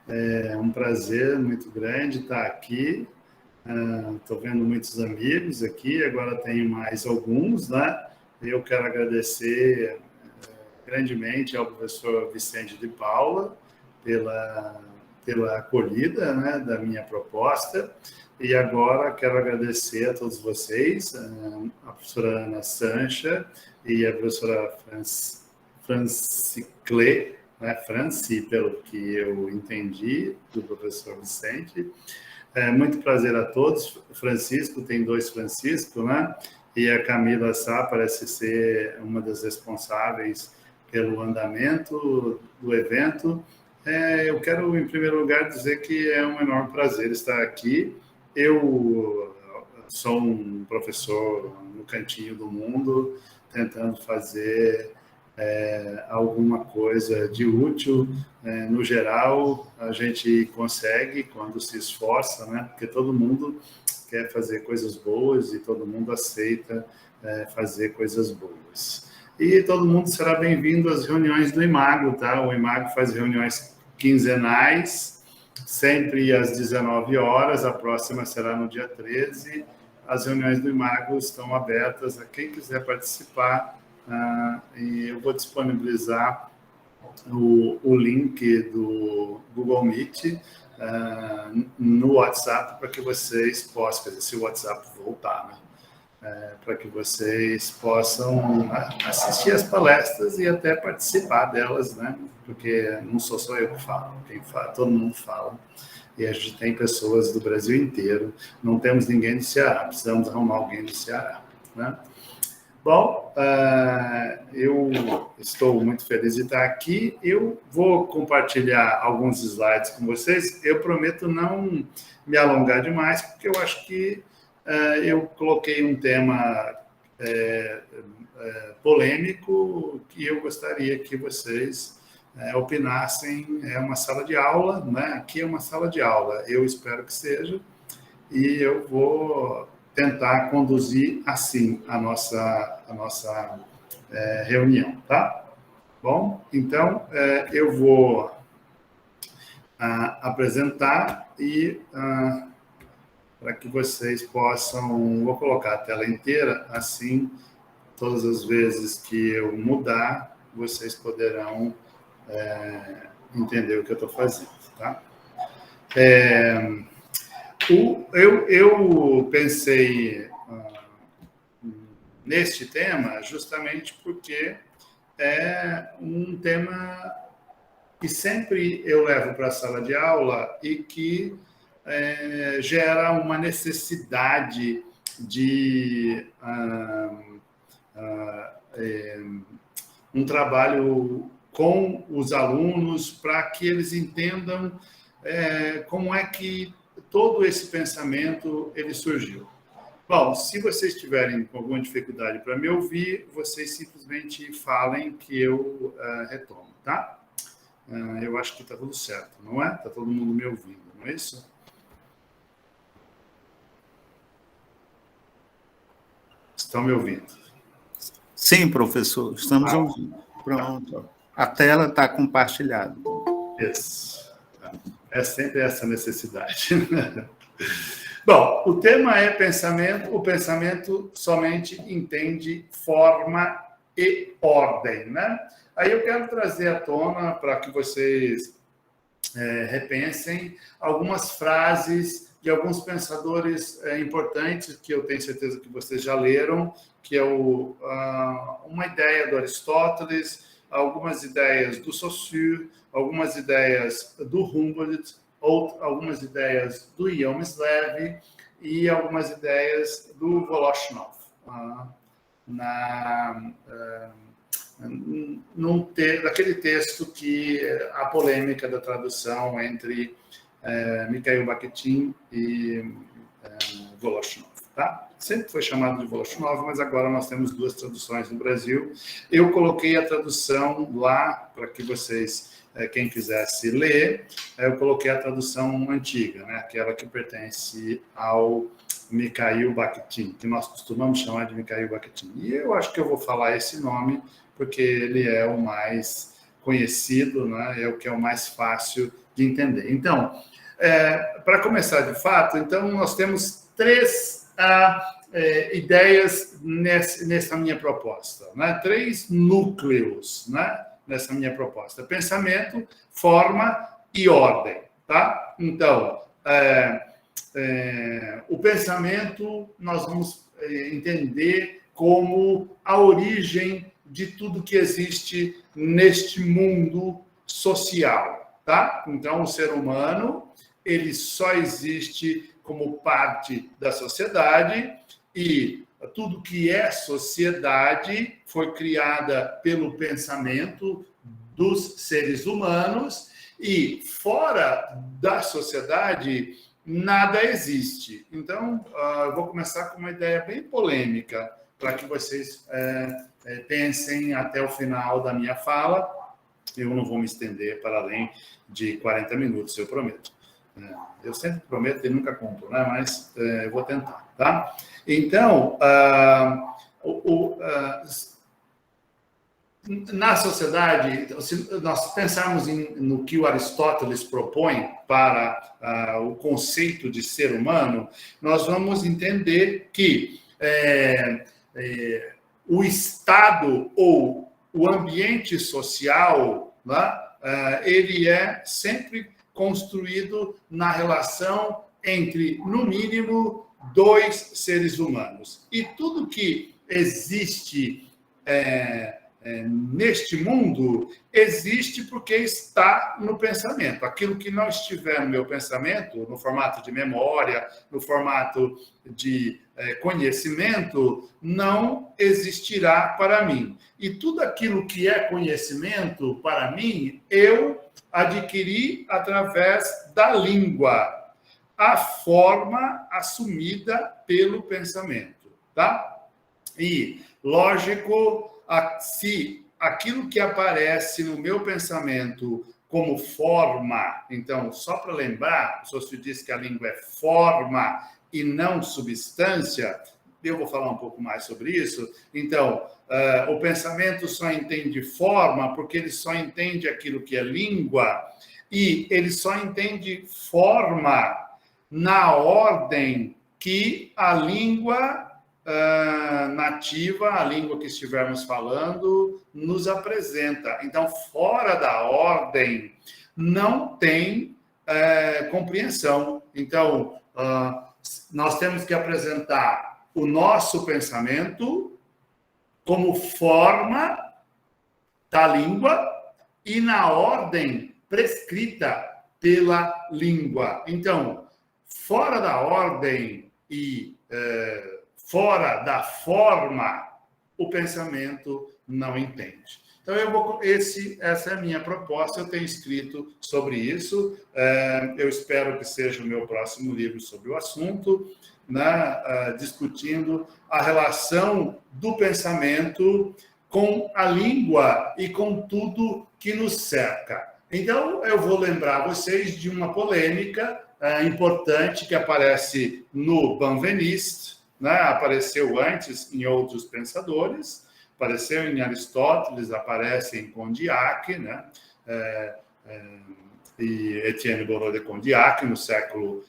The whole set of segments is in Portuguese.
É um prazer muito grande estar aqui. Estou vendo muitos amigos aqui, agora tenho mais alguns, né? Eu quero agradecer grandemente ao professor Vicente de Paula pela acolhida, né, da minha proposta. E agora quero agradecer a todos vocês, a professora Ana Sancha e a professora Franciclé, né, Franci, pelo que eu entendi, do professor Vicente. Muito prazer a todos. Francisco, tem 2 Francisco, né? E a Camila Sá parece ser uma das responsáveis pelo andamento do evento. Eu quero, em primeiro lugar, dizer que é um enorme prazer estar aqui. Eu sou um professor no cantinho do mundo, tentando fazer alguma coisa de útil. No geral, a gente consegue quando se esforça, né? Porque todo mundo quer fazer coisas boas e todo mundo aceita fazer coisas boas. E todo mundo será bem-vindo às reuniões do Imago, tá? O Imago faz reuniões quinzenais, sempre às 19 horas, a próxima será no dia 13. As reuniões do Imago estão abertas a quem quiser participar, e eu vou disponibilizar o link do Google Meet no WhatsApp para que vocês possam, quer dizer, se o WhatsApp voltar, né? Para que vocês possam assistir as palestras e até participar delas, né? Porque não sou só eu que falo, quem fala, todo mundo fala. E a gente tem pessoas do Brasil inteiro, não temos ninguém do Ceará, precisamos arrumar alguém do Ceará, né? Bom, eu estou muito feliz de estar aqui. Eu vou compartilhar alguns slides com vocês. Eu prometo não me alongar demais, porque eu acho que eu coloquei um tema polêmico que eu gostaria que vocês opinassem. É uma sala de aula, né? Aqui é uma sala de aula, eu espero que seja, e eu vou tentar conduzir assim a nossa reunião, tá? Bom, então eu vou apresentar e para que vocês possam, vou colocar a tela inteira, assim, todas as vezes que eu mudar, vocês poderão entender o que eu estou fazendo, tá? Eu pensei neste tema justamente porque é um tema que sempre eu levo para a sala de aula e que gera uma necessidade de um trabalho com os alunos para que eles entendam como é que todo esse pensamento ele surgiu. Bom, se vocês tiverem alguma dificuldade para me ouvir, vocês simplesmente falem que eu retomo, tá? Eu acho que está tudo certo, não é? Está todo mundo me ouvindo, não é isso? Estão me ouvindo? Sim, professor, estamos ouvindo. Pronto. A tela está compartilhada. Isso. É sempre essa necessidade. Bom, o tema é pensamento. O pensamento somente entende forma e ordem, né? Aí eu quero trazer à tona para que vocês repensem algumas frases de alguns pensadores importantes que eu tenho certeza que vocês já leram, que é uma ideia do Aristóteles, algumas ideias do Saussure, algumas ideias do Humboldt, algumas ideias do Ion Slev e algumas ideias do Voloshinov. Daquele texto que a polêmica da tradução entre Mikhail Bakhtin e Voloshinov, tá? Sempre foi chamado de Voloshinov, mas agora nós temos 2 traduções no Brasil. Eu coloquei a tradução lá para que vocês, quem quisesse ler, eu coloquei a tradução antiga, né? Aquela que pertence ao Mikhail Bakhtin, que nós costumamos chamar de Mikhail Bakhtin. E eu acho que eu vou falar esse nome porque ele é o mais conhecido, né? É o que é o mais fácil de entender. Então, para começar de fato, então nós temos 3 ideias nessa minha proposta, né? 3 núcleos, né? Nessa minha proposta: pensamento, forma e ordem, tá? Então, o pensamento nós vamos entender como a origem de tudo que existe neste mundo social, tá? Então, o ser humano, ele só existe como parte da sociedade, e tudo que é sociedade foi criada pelo pensamento dos seres humanos, e fora da sociedade nada existe. Então, eu vou começar com uma ideia bem polêmica, para que vocês pensem até o final da minha fala. Eu não vou me estender para além de 40 minutos, eu prometo. Eu sempre prometo e nunca cumpro, né? Mas eu vou tentar, tá? Então, na sociedade, se nós pensarmos no que o Aristóteles propõe para o conceito de ser humano, nós vamos entender que o Estado ou o ambiente social, né, ele é sempre construído na relação entre, no mínimo, 2 seres humanos. E tudo que existe neste mundo existe porque está no pensamento. Aquilo que não estiver no meu pensamento, no formato de memória, no formato de conhecimento, não existirá para mim. E tudo aquilo que é conhecimento para mim, eu adquiri através da língua, a forma assumida pelo pensamento, tá? E, lógico, se aquilo que aparece no meu pensamento como forma, então, só para lembrar, o Saussure diz que a língua é forma e não substância, eu vou falar um pouco mais sobre isso. Então, o pensamento só entende forma porque ele só entende aquilo que é língua, e ele só entende forma na ordem que a língua nativa, a língua que estivermos falando, nos apresenta. Então, fora da ordem, não tem compreensão. Então, nós temos que apresentar o nosso pensamento como forma da língua e na ordem prescrita pela língua. Então, fora da ordem e fora da forma, o pensamento não entende. Então, essa é a minha proposta, eu tenho escrito sobre isso, eu espero que seja o meu próximo livro sobre o assunto, né, discutindo a relação do pensamento com a língua e com tudo que nos cerca. Então, eu vou lembrar vocês de uma polêmica importante que aparece no Benveniste, né? Apareceu antes em outros pensadores, apareceu em Aristóteles, aparece em Condillac, né? E Etienne Borot de Condillac, no século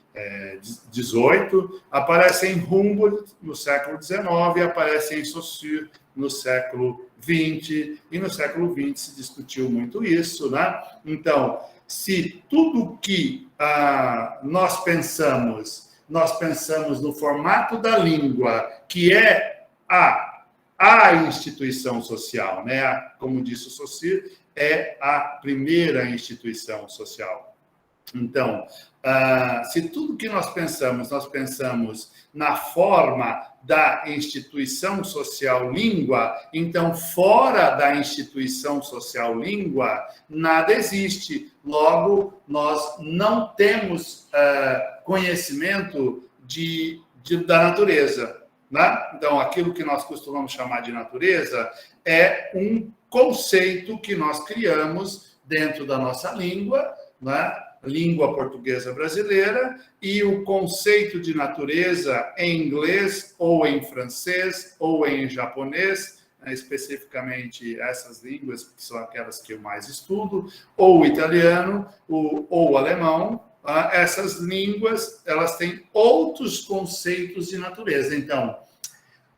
XVIII, aparece em Humboldt, no século XIX, e aparece em Saussure, no século XX, e no século XX se discutiu muito isso, né? Então, se tudo que nós pensamos no formato da língua, que é a instituição social, né? Como disse o Saussure, é a primeira instituição social. Então, se tudo que nós pensamos na forma da instituição social língua, então, fora da instituição social língua, nada existe. Logo, nós não temos conhecimento da natureza, né? Então, aquilo que nós costumamos chamar de natureza é um conceito que nós criamos dentro da nossa língua, né? Língua portuguesa brasileira, e o conceito de natureza em inglês, ou em francês, ou em japonês, especificamente essas línguas, que são aquelas que eu mais estudo, ou o italiano, ou o alemão. Essas línguas, elas têm outros conceitos de natureza. Então,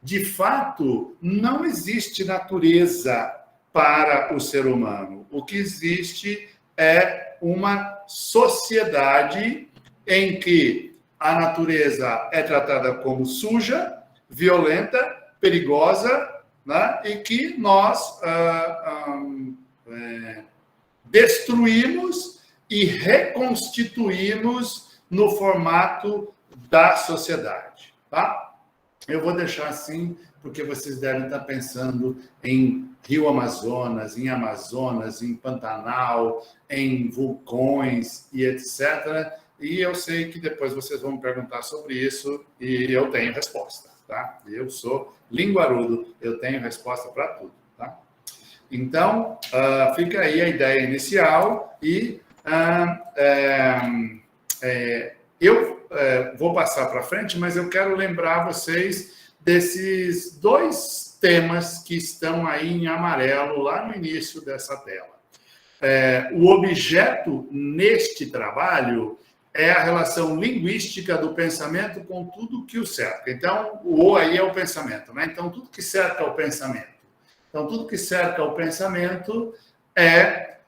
de fato, não existe natureza para o ser humano. O que existe é uma sociedade em que a natureza é tratada como suja, violenta, perigosa, né? E que nós destruímos e reconstituímos no formato da sociedade, tá? Eu vou deixar assim, porque vocês devem estar pensando em Rio Amazonas, em Amazonas, em Pantanal, em vulcões e etc. E eu sei que depois vocês vão me perguntar sobre isso e eu tenho resposta, tá? Eu sou linguarudo, eu tenho resposta para tudo, tá? Então, fica aí a ideia inicial e eu vou passar para frente, mas eu quero lembrar vocês desses 2 temas que estão aí em amarelo lá no início dessa tela. O objeto neste trabalho é a relação linguística do pensamento com tudo que o cerca. Então, o aí é o pensamento, né? Então, tudo que cerca o pensamento. Então, tudo que cerca o pensamento é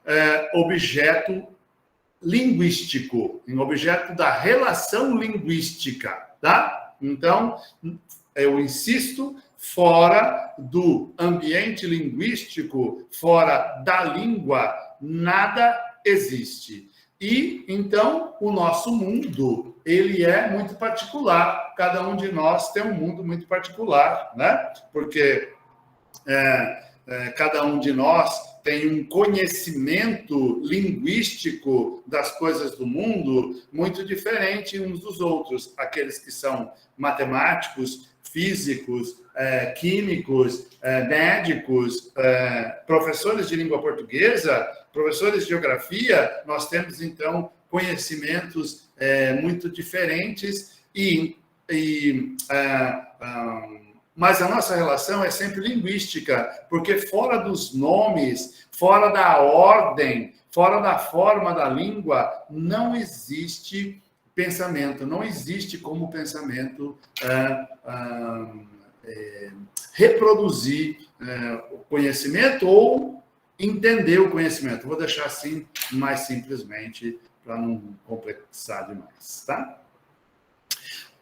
objeto linguístico, em objeto da relação linguística, tá? Então, eu insisto, fora do ambiente linguístico, fora da língua, nada existe. E, então, o nosso mundo, ele é muito particular. Cada um de nós tem um mundo muito particular, né? Porque cada um de nós tem um conhecimento linguístico das coisas do mundo muito diferente uns dos outros. Aqueles que são matemáticos, físicos, químicos, médicos, professores de língua portuguesa, professores de geografia, nós temos, então, conhecimentos muito diferentes mas a nossa relação é sempre linguística, porque fora dos nomes, fora da ordem, fora da forma da língua, não existe pensamento, não existe como pensamento reproduzir o conhecimento ou entender o conhecimento. Vou deixar assim mais simplesmente, para não complexar demais, tá?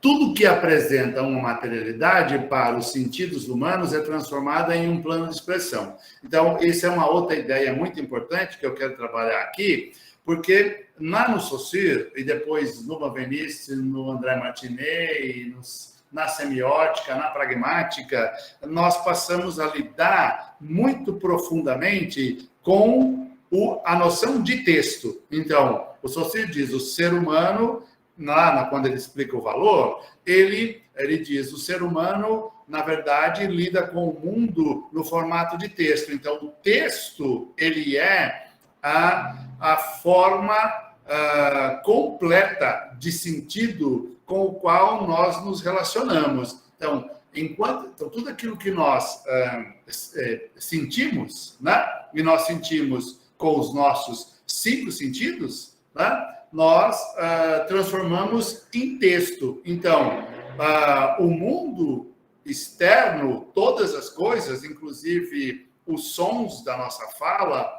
Tudo que apresenta uma materialidade para os sentidos humanos é transformado em um plano de expressão. Então, essa é uma outra ideia muito importante que eu quero trabalhar aqui, porque lá no Saussure, e depois no Benveniste, no André Martinet, na semiótica, na pragmática, nós passamos a lidar muito profundamente com a noção de texto. Então, o Saussure diz, o ser humano... quando ele explica o valor, ele diz, o ser humano, na verdade, lida com o mundo no formato de texto. Então, o texto, ele é a forma completa de sentido com o qual nós nos relacionamos. Então, tudo aquilo que nós sentimos, né? E nós sentimos com os nossos 5 sentidos, né? Nós transformamos em texto. Então, o mundo externo, todas as coisas, inclusive os sons da nossa fala,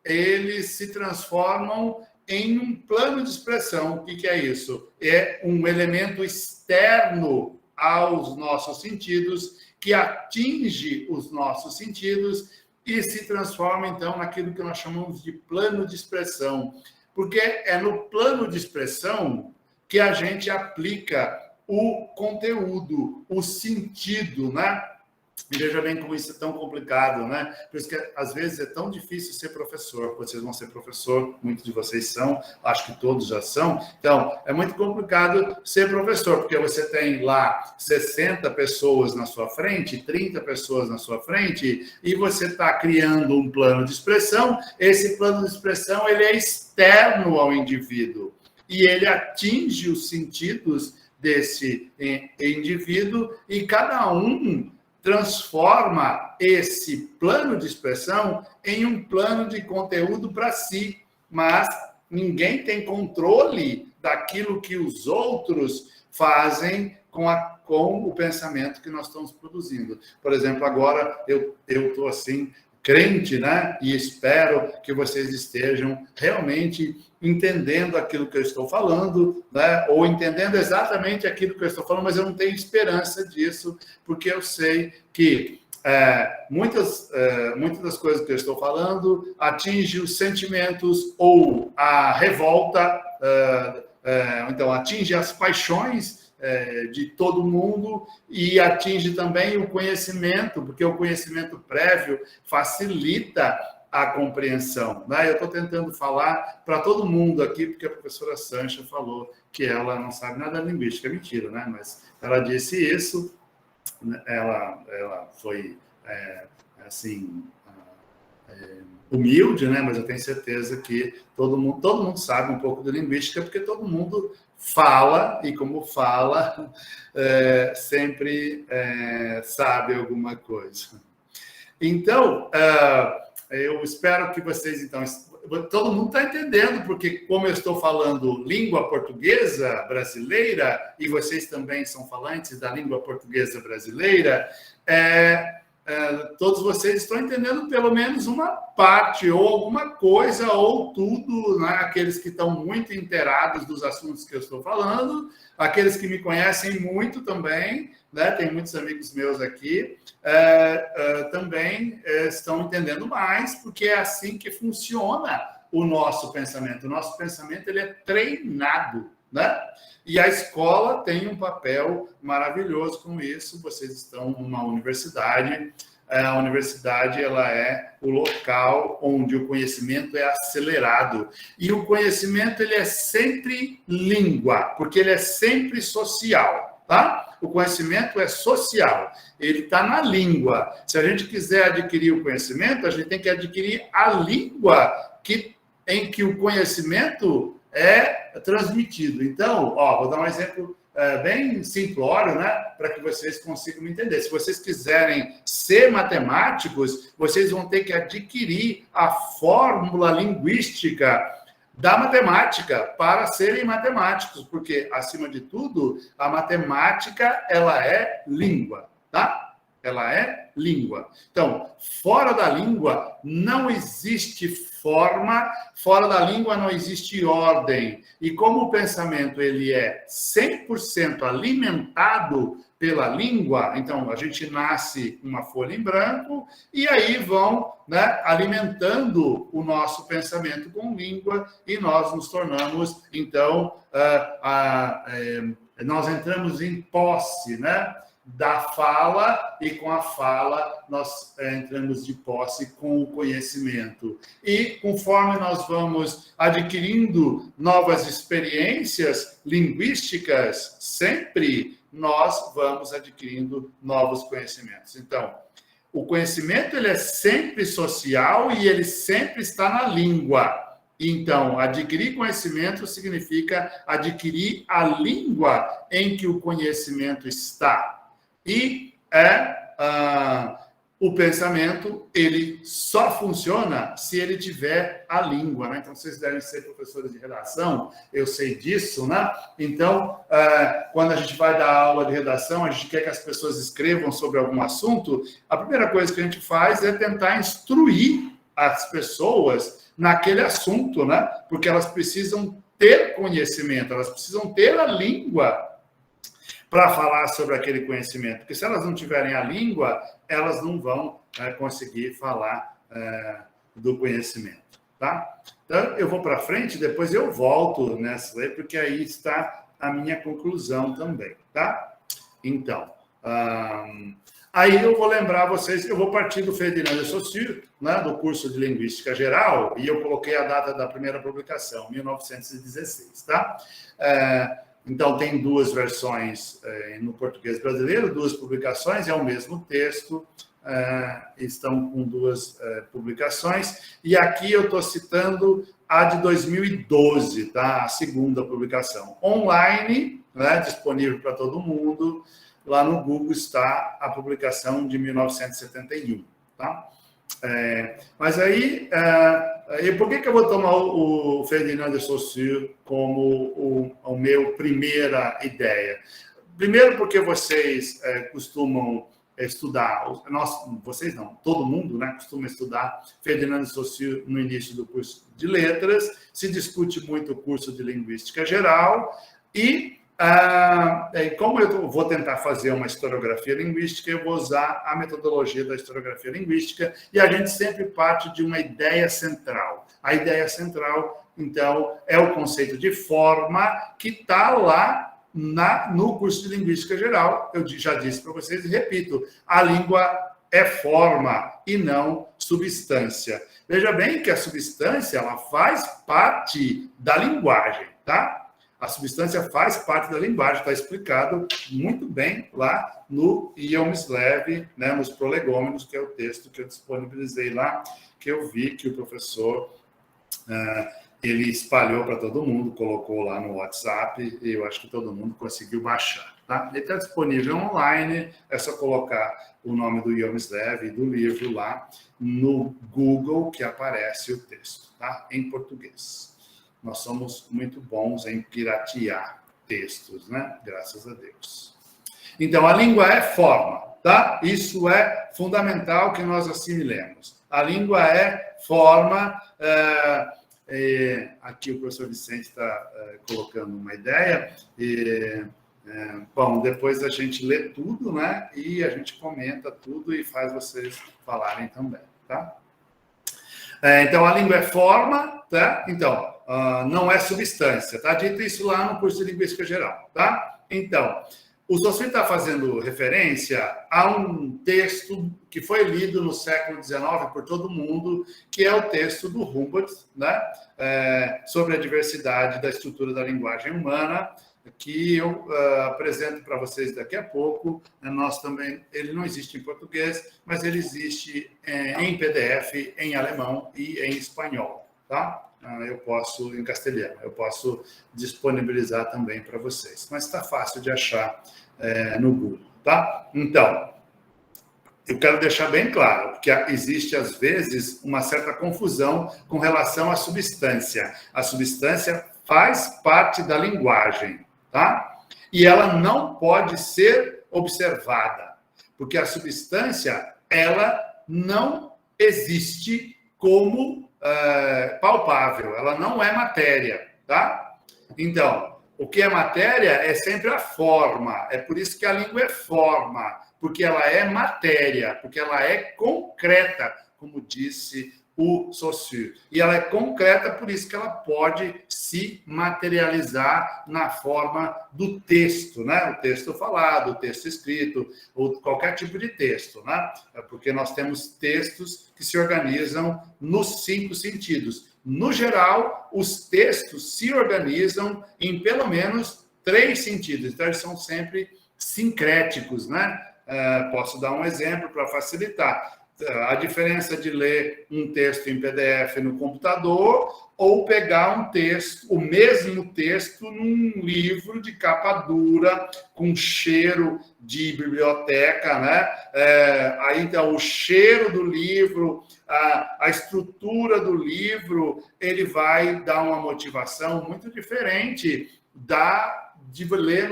eles se transformam em um plano de expressão. O que é isso? É um elemento externo aos nossos sentidos, que atinge os nossos sentidos e se transforma, então, naquilo que nós chamamos de plano de expressão. Porque é no plano de expressão que a gente aplica o conteúdo, o sentido, né? E veja bem como isso é tão complicado, né? Por isso que, às vezes, é tão difícil ser professor. Vocês vão ser professor, muitos de vocês são, acho que todos já são. Então, é muito complicado ser professor, porque você tem lá 60 pessoas na sua frente, 30 pessoas na sua frente, e você está criando um plano de expressão. Esse plano de expressão, ele é externo ao indivíduo, e ele atinge os sentidos desse indivíduo, e cada um transforma esse plano de expressão em um plano de conteúdo para si, mas ninguém tem controle daquilo que os outros fazem com o pensamento que nós estamos produzindo. Por exemplo, agora eu estou assim, crente, né? E espero que vocês estejam realmente entendendo aquilo que eu estou falando, né? Ou entendendo exatamente aquilo que eu estou falando, mas eu não tenho esperança disso, porque eu sei que muitas das coisas que eu estou falando atingem os sentimentos ou a revolta, então atinge as paixões de todo mundo e atinge também o conhecimento, porque o conhecimento prévio facilita a compreensão, né? Eu estou tentando falar para todo mundo aqui, porque a professora Sancha falou que ela não sabe nada de linguística, é mentira, né? Mas ela disse isso, ela foi assim humilde, né? Mas eu tenho certeza que todo mundo sabe um pouco de linguística, porque todo mundo fala, e como fala, sempre sabe alguma coisa. Então, eu espero que vocês, então, todo mundo está entendendo, porque como eu estou falando língua portuguesa brasileira, e vocês também são falantes da língua portuguesa brasileira, todos vocês estão entendendo pelo menos uma parte, ou alguma coisa, ou tudo, né? Aqueles que estão muito inteirados dos assuntos que eu estou falando, aqueles que me conhecem muito também, né? Tem muitos amigos meus aqui, também estão entendendo mais, porque é assim que funciona o nosso pensamento. O nosso pensamento ele é treinado, né? E a escola tem um papel maravilhoso com isso. Vocês estão numa universidade. A universidade ela é o local onde o conhecimento é acelerado. E o conhecimento ele é sempre língua, porque ele é sempre social, tá? O conhecimento é social, ele está na língua. Se a gente quiser adquirir o conhecimento, a gente tem que adquirir a língua em que o conhecimento é transmitido. Então, vou dar um exemplo bem simplório, né, para que vocês consigam me entender. Se vocês quiserem ser matemáticos, vocês vão ter que adquirir a fórmula linguística da matemática para serem matemáticos, porque, acima de tudo, a matemática, ela é língua, tá? Ela é língua. Então, fora da língua não existe forma, fora da língua não existe ordem. E como o pensamento ele é 100% alimentado pela língua, então a gente nasce uma folha em branco e aí vão, né, alimentando o nosso pensamento com língua e nós nos tornamos, então, nós entramos em posse, né, da fala, e com a fala nós entramos de posse com o conhecimento. E conforme nós vamos adquirindo novas experiências linguísticas, sempre nós vamos adquirindo novos conhecimentos. Então, o conhecimento ele é sempre social e ele sempre está na língua. Então, adquirir conhecimento significa adquirir a língua em que o conhecimento está. E o pensamento, ele só funciona se ele tiver a língua, né? Então, vocês devem ser professores de redação, eu sei disso, né? Então, quando a gente vai dar aula de redação, a gente quer que as pessoas escrevam sobre algum assunto, a primeira coisa que a gente faz é tentar instruir as pessoas naquele assunto, né? Porque elas precisam ter conhecimento, elas precisam ter a língua para falar sobre aquele conhecimento. Porque se elas não tiverem a língua, elas não vão conseguir falar do conhecimento, tá? Então, eu vou para frente, depois eu volto nessa lei, porque aí está a minha conclusão também, tá? Então, aí eu vou lembrar vocês, eu vou partir do Ferdinand de Saussure, né, do curso de Linguística Geral, e eu coloquei a data da primeira publicação, 1916, tá? Então, tem duas versões no português brasileiro, duas publicações, é o mesmo texto, estão com duas publicações. E aqui eu estou citando a de 2012, tá? A segunda publicação. Online, né, disponível para todo mundo. lá no Google está a publicação de 1971, tá? Mas aí, por que eu vou tomar o Ferdinand de Saussure como o meu primeira ideia? Primeiro porque vocês costumam estudar, vocês não, todo mundo, né, costuma estudar Ferdinand de Saussure no início do curso de letras, se discute muito o curso de linguística geral e como eu vou tentar fazer uma historiografia linguística, eu vou usar a metodologia da historiografia linguística e a gente sempre parte de uma ideia central. A ideia central, então, é o conceito de forma que está lá no curso de linguística geral. Eu já disse para vocês e repito, a língua é forma e não substância. Veja bem que a substância ela faz parte da linguagem, tá? A substância faz parte da linguagem, está explicado muito bem lá no Ion Slev, né, nos prolegômenos, que é o texto que eu disponibilizei lá, que eu vi que o professor ele espalhou para todo mundo, colocou lá no WhatsApp, e eu acho que todo mundo conseguiu baixar. Tá? Ele está disponível online, é só colocar o nome do Ion Slev e do livro lá no Google, que aparece o texto, tá? Em português. Nós somos muito bons em piratear textos, né? Graças a Deus. Então, a língua é forma, tá? Isso é fundamental que nós assimilemos. A língua é forma. Aqui o professor Vicente está colocando uma ideia. Bom, depois a gente lê tudo, né? E a gente comenta tudo e faz vocês falarem também, tá? Então, a língua é forma, tá? Então, não é substância, tá? Dito isso lá no curso de Linguística Geral, tá? Então, o Saussure está fazendo referência a um texto que foi lido no século XIX por todo mundo, que é o texto do Humboldt, né? Sobre a diversidade da estrutura da linguagem humana, que eu apresento para vocês daqui a pouco. Nós também, ele não existe em português, mas ele existe em PDF, em alemão e em espanhol, tá? Eu posso, em castelhano, eu posso disponibilizar também para vocês, mas está fácil de achar no Google, tá? Então, eu quero deixar bem claro, porque existe, às vezes, uma certa confusão com relação à substância. A substância faz parte da linguagem, tá? E ela não pode ser observada, porque a substância, ela não existe como palpável, ela não é matéria, tá? Então, o que é matéria é sempre a forma, é por isso que a língua é forma, porque ela é matéria, porque ela é concreta, como disse o Saussure. E ela é concreta, por isso que ela pode se materializar na forma do texto, né? O texto falado, o texto escrito, ou qualquer tipo de texto, né? Porque nós temos textos que se organizam nos 5 sentidos. No geral, os textos se organizam em pelo menos 3 sentidos. Então, eles são sempre sincréticos, né? Posso dar um exemplo para facilitar. A diferença de ler um texto em PDF no computador ou pegar um texto, o mesmo texto num livro de capa dura, com cheiro de biblioteca, né? Aí, então, o cheiro do livro, a estrutura do livro, ele vai dar uma motivação muito diferente de ler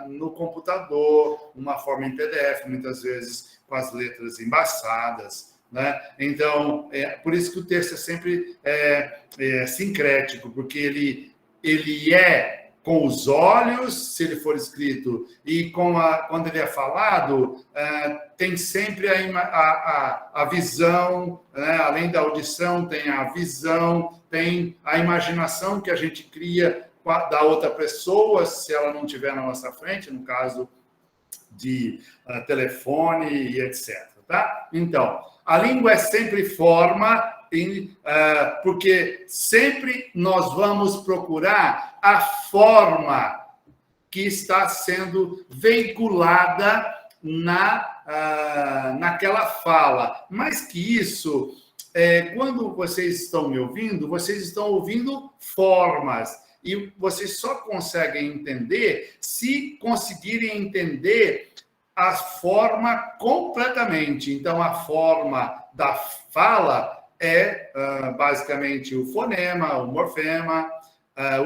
no computador, uma forma em PDF, muitas vezes com as letras embaçadas, né? Então, por isso que o texto é sempre sincrético, porque ele é com os olhos, se ele for escrito, e quando ele é falado, tem sempre a visão, né? Além da audição, tem a visão, tem a imaginação que a gente cria da outra pessoa, se ela não estiver na nossa frente, no caso de telefone e etc. Tá? Então, a língua é sempre forma, porque sempre nós vamos procurar a forma que está sendo veiculada naquela fala. Mais que isso, quando vocês estão me ouvindo, vocês estão ouvindo formas. E vocês só conseguem entender se conseguirem entender a forma completamente. Então, a forma da fala é basicamente o fonema, o morfema,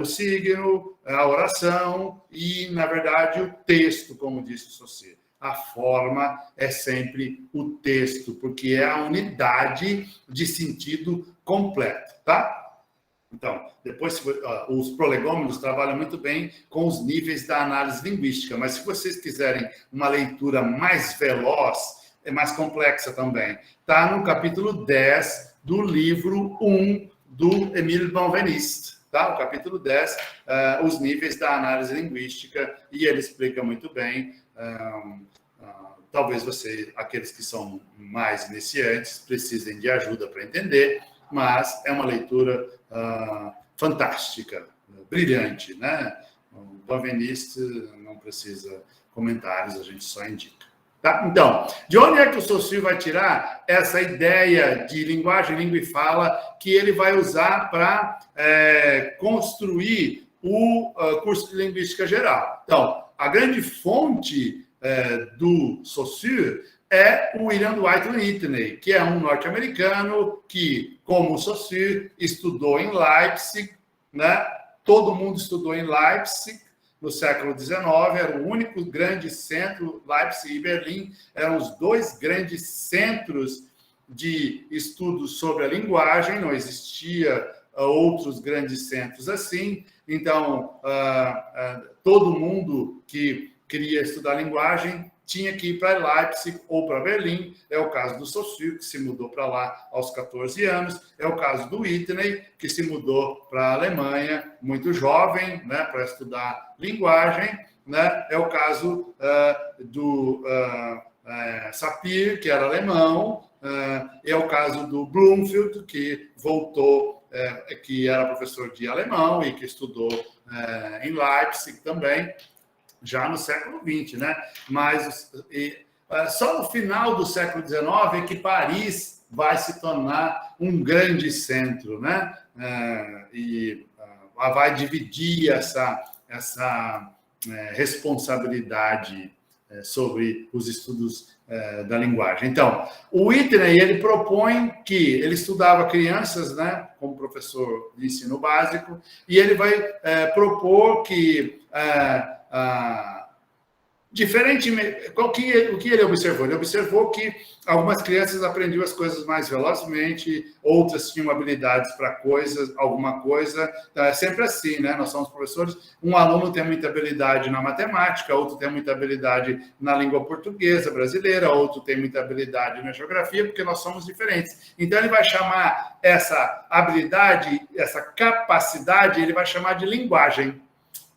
o signo, a oração e, na verdade, o texto, como disse o Saussure. A forma é sempre o texto, porque é a unidade de sentido completo, tá? Então, depois, os prolegômenos trabalham muito bem com os níveis da análise linguística, mas se vocês quiserem uma leitura mais veloz, é mais complexa também. Está no capítulo 10 do livro 1 do Émile Benveniste, tá? O capítulo 10, os níveis da análise linguística, e ele explica muito bem. Talvez aqueles que são mais iniciantes, precisem de ajuda para entender, mas é uma leitura fantástica, brilhante, né? O Benveniste não precisa comentários, a gente só indica. Tá? Então, de onde é que o Saussure vai tirar essa ideia de linguagem, língua e fala que ele vai usar para construir o curso de Linguística Geral? Então, a grande fonte do Saussure é o William Dwight Whitney, que é um norte-americano que, como o Saussure, estudou em Leipzig, né? Todo mundo estudou em Leipzig no século XIX, era o único grande centro, Leipzig e Berlim eram os dois grandes centros de estudos sobre a linguagem, não existia outros grandes centros assim. Então, todo mundo que queria estudar linguagem tinha que ir para Leipzig ou para Berlim. É o caso do Saussure, que se mudou para lá aos 14 anos. É o caso do Whitney, que se mudou para a Alemanha, muito jovem, né, para estudar linguagem. Né? É o caso do Sapir, que era alemão. É o caso do Bloomfield, que voltou, que era professor de alemão e que estudou em Leipzig também, já no século XX, né? Mas só no final do século XIX é que Paris vai se tornar um grande centro, né? E vai dividir essa responsabilidade sobre os estudos da linguagem. Então, o Whitney, ele propõe que ele estudava crianças, né, como professor de ensino básico, e ele vai propor que diferentemente, o que ele observou? Ele observou que algumas crianças aprendiam as coisas mais velozmente, outras tinham habilidades para alguma coisa. É sempre assim, né? Nós somos professores, um aluno tem muita habilidade na matemática, outro tem muita habilidade na língua portuguesa brasileira, outro tem muita habilidade na geografia, porque nós somos diferentes. Então, ele vai chamar essa habilidade, essa capacidade, ele vai chamar de linguagem.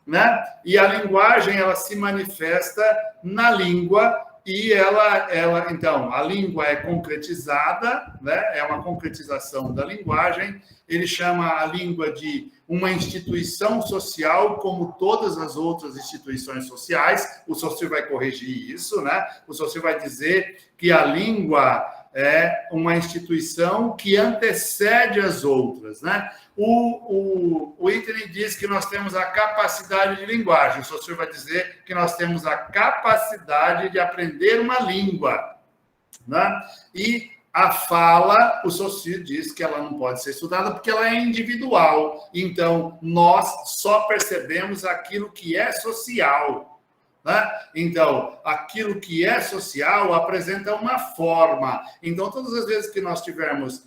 Né? E a linguagem, ela se manifesta na língua e então, a língua é concretizada, né? É uma concretização da linguagem. Ele chama a língua de uma instituição social, como todas as outras instituições sociais. O Saussure vai corrigir isso, né? O Saussure vai dizer que a língua é uma instituição que antecede as outras, né? O Whitney diz que nós temos a capacidade de linguagem. O Saussure vai dizer que nós temos a capacidade de aprender uma língua, né? E a fala, o Saussure diz que ela não pode ser estudada porque ela é individual. Então, nós só percebemos aquilo que é social. Né? Então, aquilo que é social apresenta uma forma. Então, todas as vezes que nós estivermos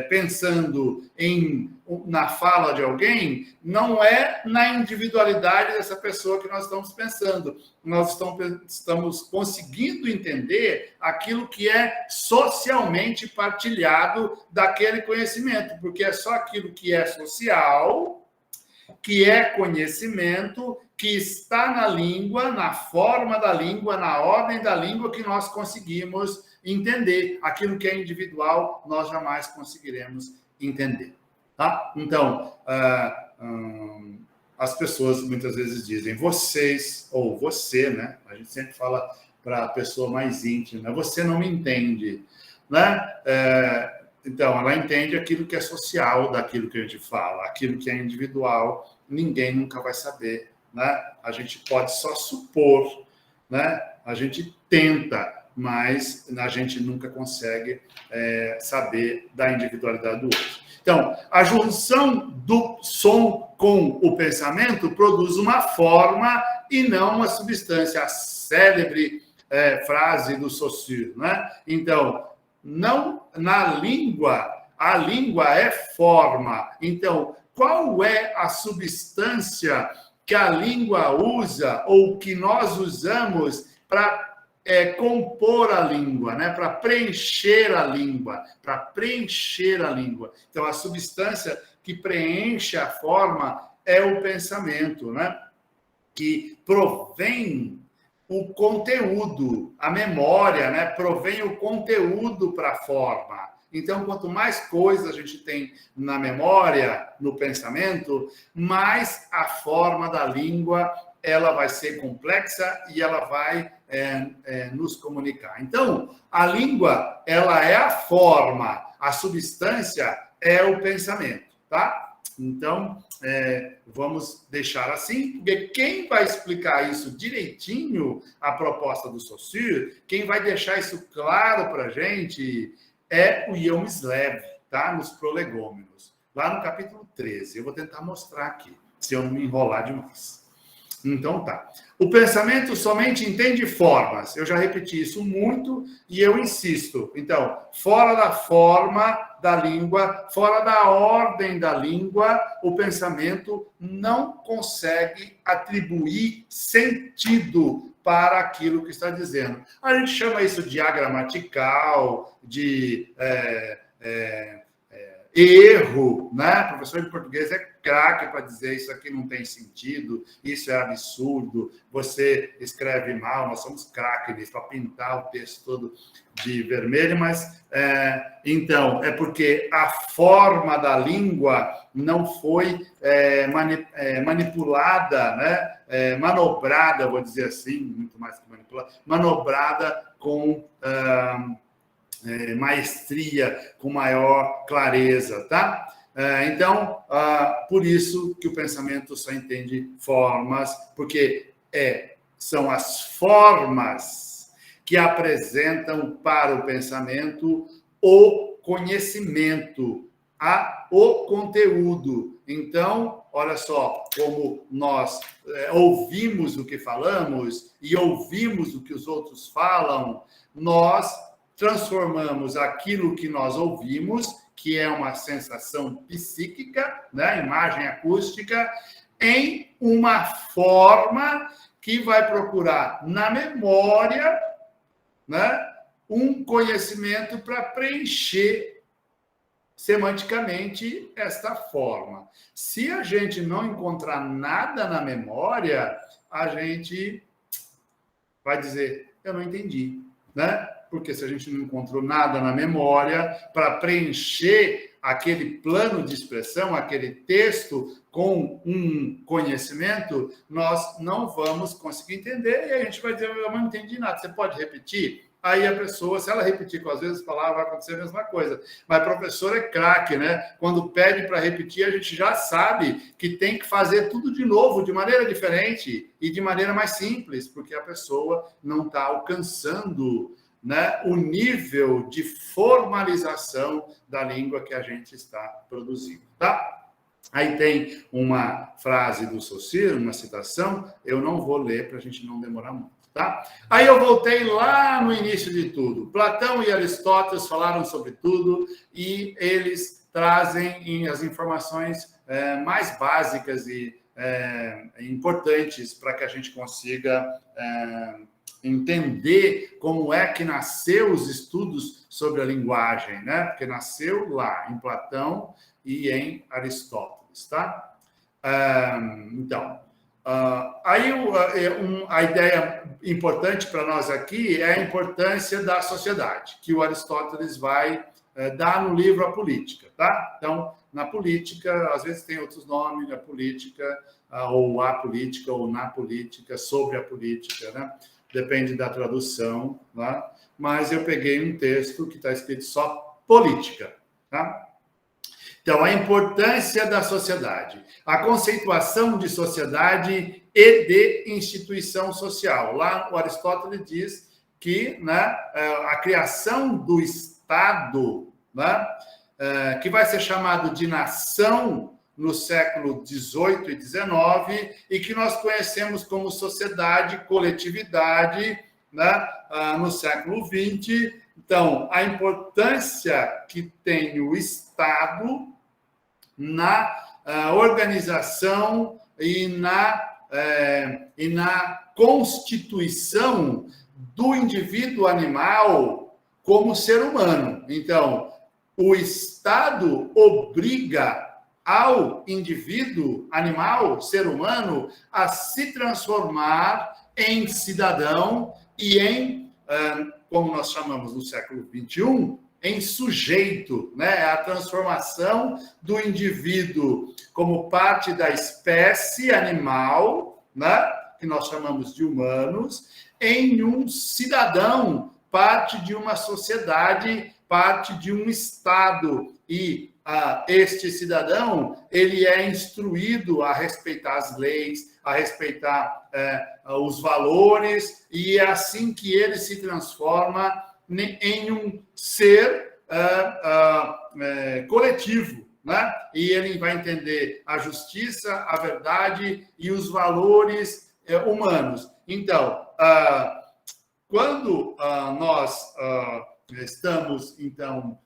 pensando na fala de alguém, não é na individualidade dessa pessoa que nós estamos pensando. Nós estamos conseguindo entender aquilo que é socialmente partilhado daquele conhecimento, porque é só aquilo que é social, que é conhecimento, que está na língua, na forma da língua, na ordem da língua, que nós conseguimos entender. Aquilo que é individual, nós jamais conseguiremos entender. Tá? Então, as pessoas muitas vezes dizem vocês, ou você, né? A gente sempre fala para a pessoa mais íntima, você não me entende, né? Então, ela entende aquilo que é social daquilo que a gente fala, aquilo que é individual ninguém nunca vai saber, né? A gente pode só supor, né? A gente tenta, mas a gente nunca consegue saber da individualidade do outro. Então, a junção do som com o pensamento produz uma forma e não uma substância. A célebre frase do Saussure, né? Então, não na língua, a língua é forma. Então, qual é a substância que a língua usa ou que nós usamos para compor a língua, né? Para preencher a língua, para preencher a língua. Então, a substância que preenche a forma é o pensamento, né? Que provém o conteúdo, a memória, né? Provém o conteúdo para a forma. Então, quanto mais coisas a gente tem na memória, no pensamento, mais a forma da língua ela vai ser complexa e ela vai nos comunicar. Então, a língua ela é a forma, a substância é o pensamento, tá? Então, vamos deixar assim, porque quem vai explicar isso direitinho, a proposta do Saussure, quem vai deixar isso claro para a gente é o Ion Slev, tá? Nos prolegômenos, lá no capítulo 13. Eu vou tentar mostrar aqui, se eu não me enrolar demais. Então, tá. O pensamento somente entende formas. Eu já repeti isso muito e eu insisto. Então, fora da forma da língua, fora da ordem da língua, o pensamento não consegue atribuir sentido para aquilo que está dizendo. A gente chama isso de agramatical, de erro, né? O professor de português é craque para dizer isso aqui não tem sentido, isso é absurdo, você escreve mal, nós somos craques nisso, para pintar o texto todo de vermelho, mas então, é porque a forma da língua não foi manipulada, né? Manobrada, vou dizer assim, muito mais que manipulada, manobrada com maestria, com maior clareza, tá? Então, por isso que o pensamento só entende formas, porque são as formas que apresentam para o pensamento o conhecimento, o conteúdo. Então, olha só, como nós ouvimos o que falamos e ouvimos o que os outros falam, nós transformamos aquilo que nós ouvimos, que é uma sensação psíquica, né, imagem acústica, em uma forma que vai procurar na memória, né, um conhecimento para preencher semanticamente esta forma. Se a gente não encontrar nada na memória, a gente vai dizer, eu não entendi, né? Porque se a gente não encontrou nada na memória para preencher aquele plano de expressão, aquele texto com um conhecimento, nós não vamos conseguir entender e a gente vai dizer, eu não entendi nada, você pode repetir? Aí a pessoa, se ela repetir com as vezes palavras, vai acontecer a mesma coisa. Mas professor é craque, né? Quando pede para repetir, a gente já sabe que tem que fazer tudo de novo, de maneira diferente e de maneira mais simples, porque a pessoa não está alcançando, né, o nível de formalização da língua que a gente está produzindo, tá? Aí tem uma frase do Saussure, uma citação, eu não vou ler para a gente não demorar muito. Tá? Aí eu voltei lá no início de tudo. Platão e Aristóteles falaram sobre tudo e eles trazem as informações mais básicas e importantes para que a gente consiga entender como é que nasceu os estudos sobre a linguagem, né? Porque nasceu lá em Platão e em Aristóteles, tá? Então, aí a ideia importante para nós aqui é a importância da sociedade, que o Aristóteles vai dar no livro A Política, tá? Então, na política, às vezes tem outros nomes, a política, ou a política, ou na política, sobre a política, né? Depende da tradução, tá? Mas eu peguei um texto que está escrito só política, tá? Então, a importância da sociedade, a conceituação de sociedade e de instituição social. Lá, o Aristóteles diz que, né, a criação do Estado, né, que vai ser chamado de nação no século XVIII e XIX, e que nós conhecemos como sociedade, coletividade, né, no século XX. Então, a importância que tem o Estado na organização e na constituição do indivíduo animal como ser humano. Então, o Estado obriga ao indivíduo animal, ser humano, a se transformar em cidadão e em, como nós chamamos no século XXI, em sujeito, né? A transformação do indivíduo como parte da espécie animal, né? Que nós chamamos de humanos, em um cidadão, parte de uma sociedade, parte de um Estado. E este cidadão, ele é instruído a respeitar as leis, a respeitar os valores, e é assim que ele se transforma em um ser coletivo, né? E ele vai entender a justiça, a verdade e os valores humanos. Então, quando nós estamos, então,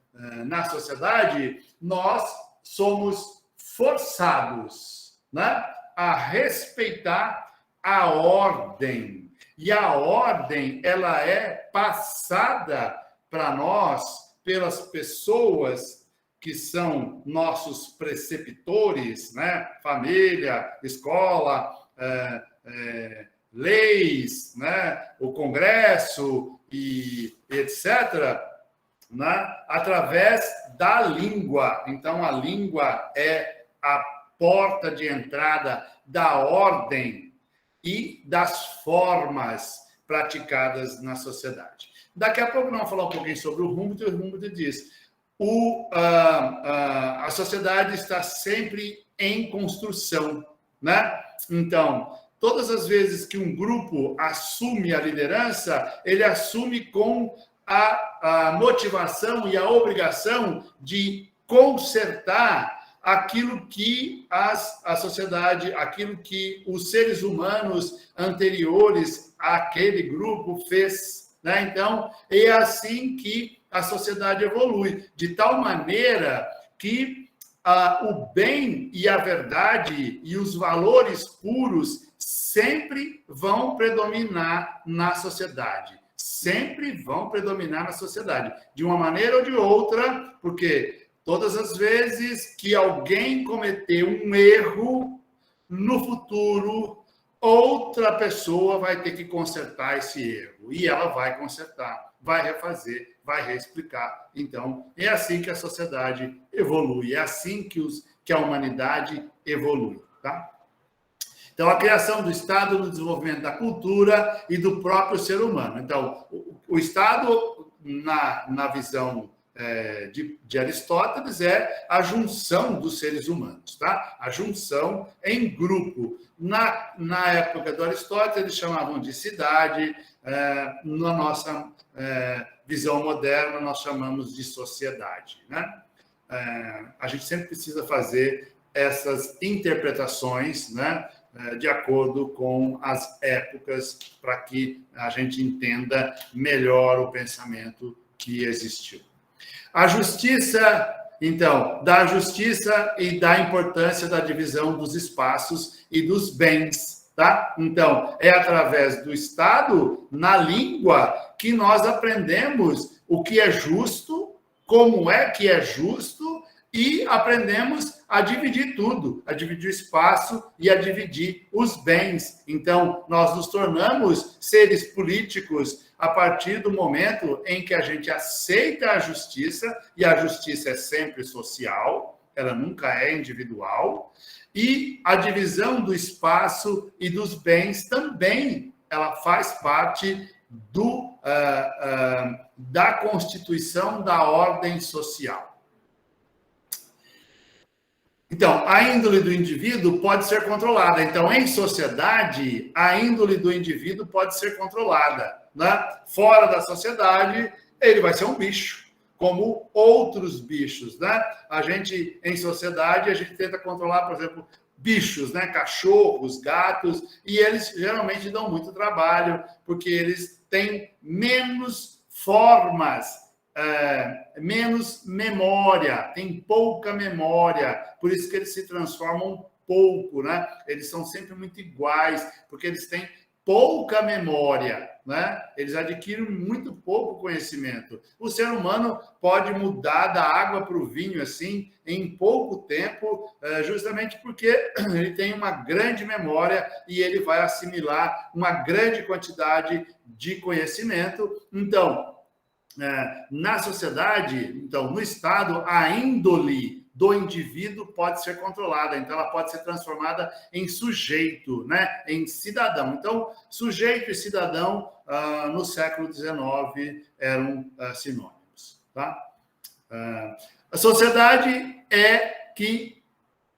na sociedade, nós somos forçados, né, a respeitar a ordem. E a ordem, ela é passada para nós pelas pessoas que são nossos preceptores, né? Família, escola, leis, né? O Congresso e etc., né? Através da língua. Então, a língua é a porta de entrada da ordem e das formas praticadas na sociedade. Daqui a pouco nós vamos falar um pouquinho sobre o Humboldt, e o Humboldt diz: a sociedade está sempre em construção, né? Então, todas as vezes que um grupo assume a liderança, ele assume com a motivação e a obrigação de consertar aquilo que a sociedade, aquilo que os seres humanos anteriores àquele grupo fez, né? Então, é assim que a sociedade evolui, de tal maneira que o bem e a verdade e os valores puros sempre vão predominar na sociedade. Sempre vão predominar na sociedade, de uma maneira ou de outra, porque todas as vezes que alguém cometer um erro, no futuro, outra pessoa vai ter que consertar esse erro. E ela vai consertar, vai refazer, vai reexplicar. Então, é assim que a sociedade evolui, é assim que a humanidade evolui, tá? Então, a criação do Estado no desenvolvimento da cultura e do próprio ser humano. Então, o Estado, na visão de Aristóteles, é a junção dos seres humanos, tá? A junção em grupo. Na época do Aristóteles, eles chamavam de cidade, na nossa visão moderna, nós chamamos de sociedade, né? A gente sempre precisa fazer essas interpretações, né, de acordo com as épocas, para que a gente entenda melhor o pensamento que existiu. A justiça, então, da justiça e da importância da divisão dos espaços e dos bens, tá? Então, é através do Estado, na língua, que nós aprendemos o que é justo, como é que é justo, e aprendemos a dividir tudo, a dividir o espaço e a dividir os bens. Então, nós nos tornamos seres políticos a partir do momento em que a gente aceita a justiça, e a justiça é sempre social, ela nunca é individual, e a divisão do espaço e dos bens também, ela faz parte da constituição da ordem social. Então, a índole do indivíduo pode ser controlada. Então, em sociedade, a índole do indivíduo pode ser controlada, né? Fora da sociedade, ele vai ser um bicho, como outros bichos, né? A gente, em sociedade, a gente tenta controlar, por exemplo, bichos, né? Cachorros, gatos, e eles geralmente dão muito trabalho, porque eles têm menos formas, menos memória, tem pouca memória, por isso que eles se transformam pouco, né? Eles são sempre muito iguais, porque eles têm pouca memória, né? Eles adquirem muito pouco conhecimento. O ser humano pode mudar da água para o vinho assim em pouco tempo, justamente porque ele tem uma grande memória e ele vai assimilar uma grande quantidade de conhecimento. Então, na sociedade, então, no Estado, a índole do indivíduo pode ser controlada, então ela pode ser transformada em sujeito, né? Em cidadão. Então, sujeito e cidadão, no século XIX, eram sinônimos. Tá? A sociedade é que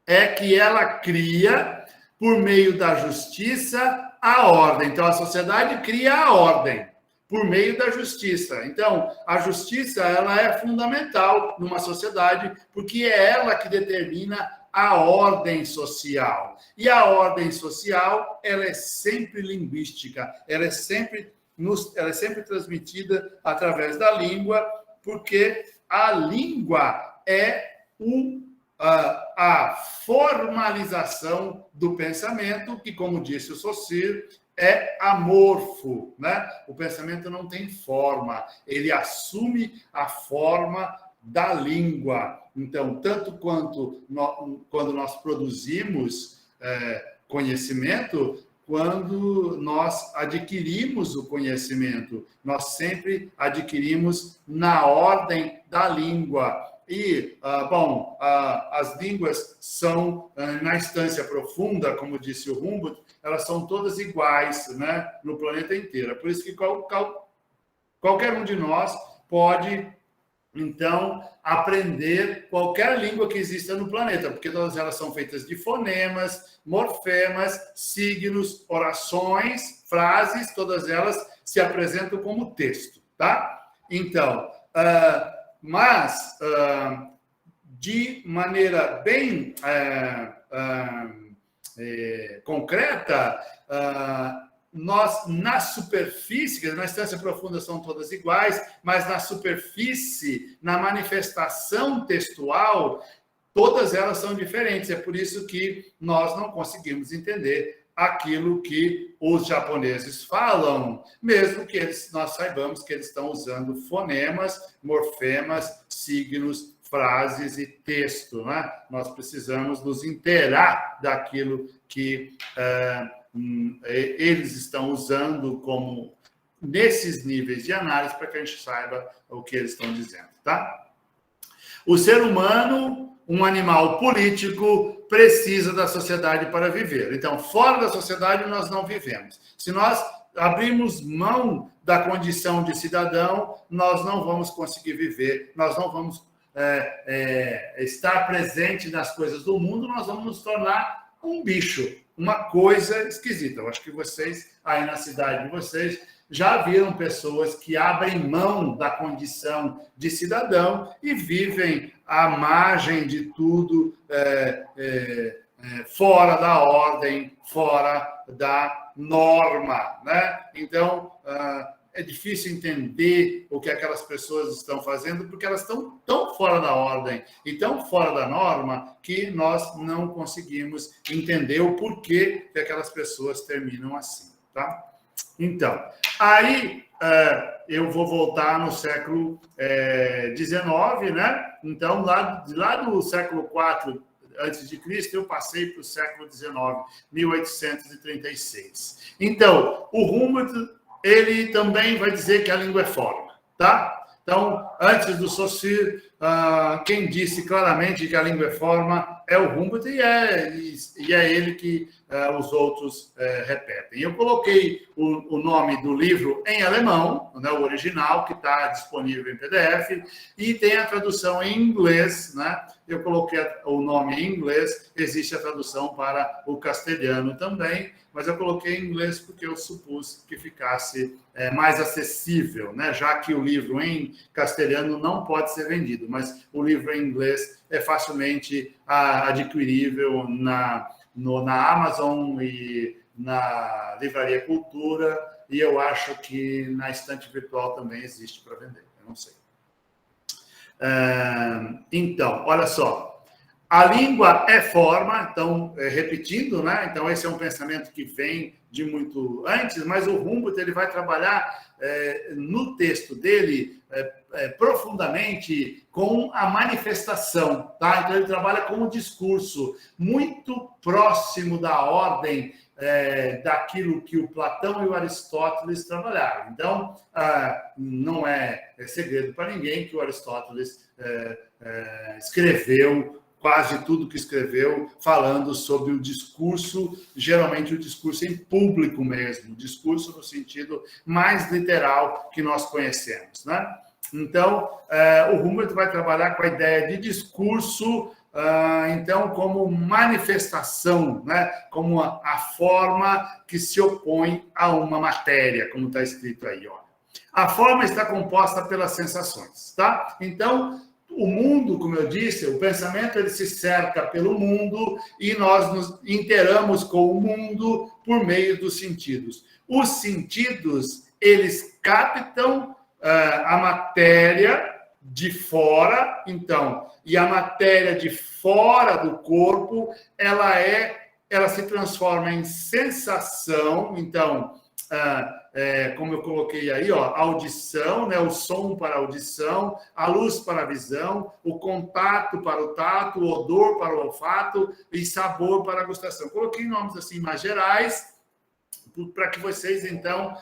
ela cria, por meio da justiça, a ordem. Então, a sociedade cria a ordem por meio da justiça. Então, a justiça ela é fundamental numa sociedade, porque é ela que determina a ordem social. E a ordem social, ela é sempre linguística, ela é sempre transmitida através da língua, porque a língua é a formalização do pensamento, que, como disse o Saussure, é amorfo, né? O pensamento não tem forma, ele assume a forma da língua. Então, tanto quando nós produzimos conhecimento, quando nós adquirimos o conhecimento, nós sempre adquirimos na ordem da língua. E, as línguas são, na instância profunda, como disse o Humboldt, elas são todas iguais, né, no planeta inteiro. Por isso que qualquer um de nós pode, então, aprender qualquer língua que exista no planeta, porque todas elas são feitas de fonemas, morfemas, signos, orações, frases, todas elas se apresentam como texto, tá? Então, mas, de maneira bem concreta, nós, na superfície, na instância profunda são todas iguais, mas na superfície, na manifestação textual, todas elas são diferentes. É por isso que nós não conseguimos entender aquilo que os japoneses falam, mesmo que nós saibamos que eles estão usando fonemas, morfemas, signos, frases e texto, né? Nós precisamos nos inteirar daquilo que eles estão usando como nesses níveis de análise para que a gente saiba o que eles estão dizendo, tá? O ser humano, um animal político, precisa da sociedade para viver. Então, fora da sociedade, nós não vivemos. Se nós abrirmos mão da condição de cidadão, nós não vamos conseguir viver, nós não vamos estar presente nas coisas do mundo, nós vamos nos tornar um bicho, uma coisa esquisita. Eu acho que vocês, aí na cidade de vocês, já viram pessoas que abrem mão da condição de cidadão e vivem à margem de tudo, fora da ordem, fora da norma, né? Então, é difícil entender o que aquelas pessoas estão fazendo, porque elas estão tão fora da ordem e tão fora da norma que nós não conseguimos entender o porquê que aquelas pessoas terminam assim, tá? Então, aí eu vou voltar no século XIX, né? Então, lá do século IV antes de Cristo, eu passei para o século XIX, 1836. Então, o Humboldt, ele também vai dizer que a língua é forma, tá? Então, antes do Saussure, quem disse claramente que a língua é forma é o Humboldt, e é ele que os outros repetem. Eu coloquei o nome do livro em alemão, né, o original, que está disponível em PDF, e tem a tradução em inglês, né? Eu coloquei o nome em inglês, existe a tradução para o castelhano também, mas eu coloquei em inglês porque eu supus que ficasse mais acessível, né? Já que o livro em castelhano não pode ser vendido, mas o livro em inglês é facilmente adquirível na Amazon e na Livraria Cultura, e eu acho que na estante virtual também existe para vender, eu não sei. Então, olha só. A língua é forma, então, repetindo, né? Então, esse é um pensamento que vem de muito antes, mas o Humboldt ele vai trabalhar no texto dele profundamente com a manifestação, tá? Então, ele trabalha com o discurso muito próximo da ordem daquilo que o Platão e o Aristóteles trabalharam. Então, não é segredo para ninguém que o Aristóteles escreveu quase tudo que escreveu falando sobre o discurso, geralmente o discurso em público mesmo, o discurso no sentido mais literal que nós conhecemos, né? Então, o Humboldt vai trabalhar com a ideia de discurso, então, como manifestação, né? Como a forma que se opõe a uma matéria, como está escrito aí, ó. A forma está composta pelas sensações, tá? Então, o mundo, como eu disse, o pensamento ele se cerca pelo mundo e nós nos inteiramos com o mundo por meio dos sentidos. Os sentidos, eles captam a matéria de fora, então, e a matéria de fora do corpo, ela se transforma em sensação, então, como eu coloquei aí, ó, audição, né, o som para a audição, a luz para a visão, o contato para o tato, o odor para o olfato e sabor para a gustação. Coloquei nomes assim mais gerais para que vocês, então,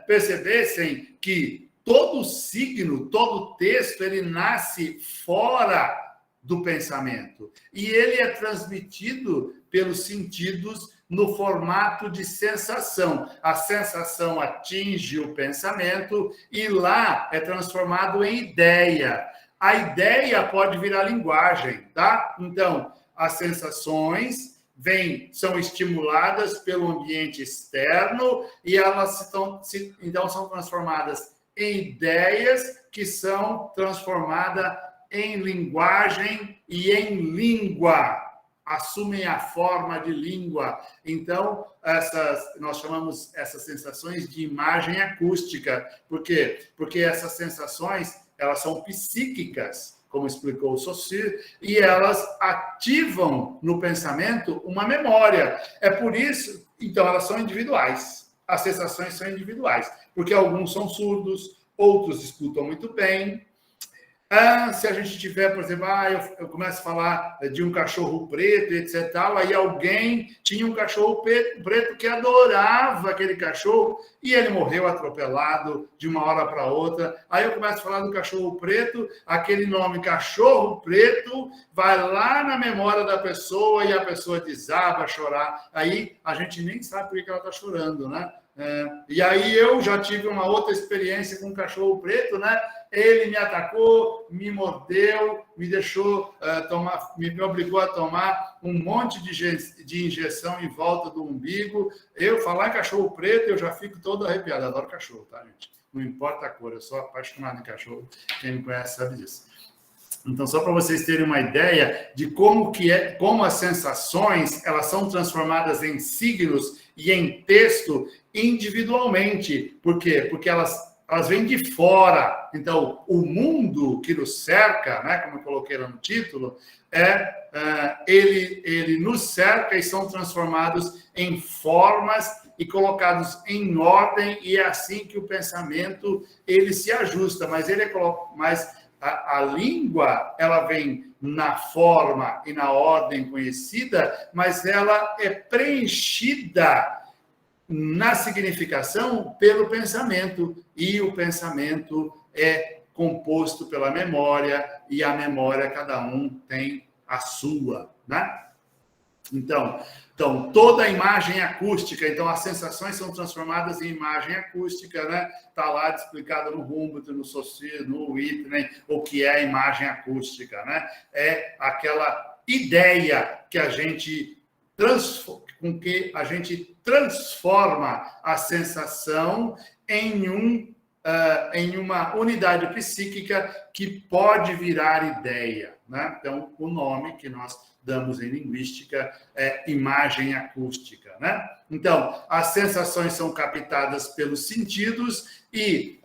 percebessem que todo signo, todo texto, ele nasce fora do pensamento e ele é transmitido pelos sentidos no formato de sensação. A sensação atinge o pensamento e lá é transformado em ideia. A ideia pode virar linguagem, tá? Então, as sensações são estimuladas pelo ambiente externo e elas então são transformadas em ideias que são transformadas em linguagem e em língua. Assumem a forma de língua. Então, nós chamamos essas sensações de imagem acústica. Por quê? Porque essas sensações, elas são psíquicas, como explicou o Saussure, e elas ativam no pensamento uma memória. É por isso, então, elas são individuais. As sensações são individuais, porque alguns são surdos, outros escutam muito bem. Se a gente tiver, por exemplo, eu começo a falar de um cachorro preto, etc. Aí alguém tinha um cachorro preto que adorava aquele cachorro e ele morreu atropelado de uma hora para outra. Aí eu começo a falar do cachorro preto, aquele nome cachorro preto vai lá na memória da pessoa e a pessoa desaba a chorar. Aí a gente nem sabe por que ela está chorando, né? E aí eu já tive uma outra experiência com um cachorro preto, né? Ele me atacou, me mordeu, me deixou me obrigou a tomar um monte de injeção em volta do umbigo. Eu falar em cachorro preto, eu já fico todo arrepiado. Adoro cachorro, tá, gente? Não importa a cor, eu sou apaixonado em cachorro. Quem me conhece sabe disso. Então, só para vocês terem uma ideia de como as sensações elas são transformadas em signos e em texto individualmente. Por quê? Porque elas vêm de fora. Então, o mundo que nos cerca, né, como eu coloquei lá no título, ele nos cerca e são transformados em formas e colocados em ordem, e é assim que o pensamento ele se ajusta, mas a língua, ela vem na forma e na ordem conhecida, mas ela é preenchida na significação pelo pensamento, e o pensamento é composto pela memória, e a memória, cada um tem a sua, né? Então, toda a imagem acústica, então as sensações são transformadas em imagem acústica, né? Está lá explicado no Humboldt, no Saussure, no Whitney, o que é a imagem acústica, né? É aquela ideia que a gente transforma a sensação em uma unidade psíquica que pode virar ideia, né? Então, o nome que nós damos em linguística é imagem acústica, né? Então, as sensações são captadas pelos sentidos e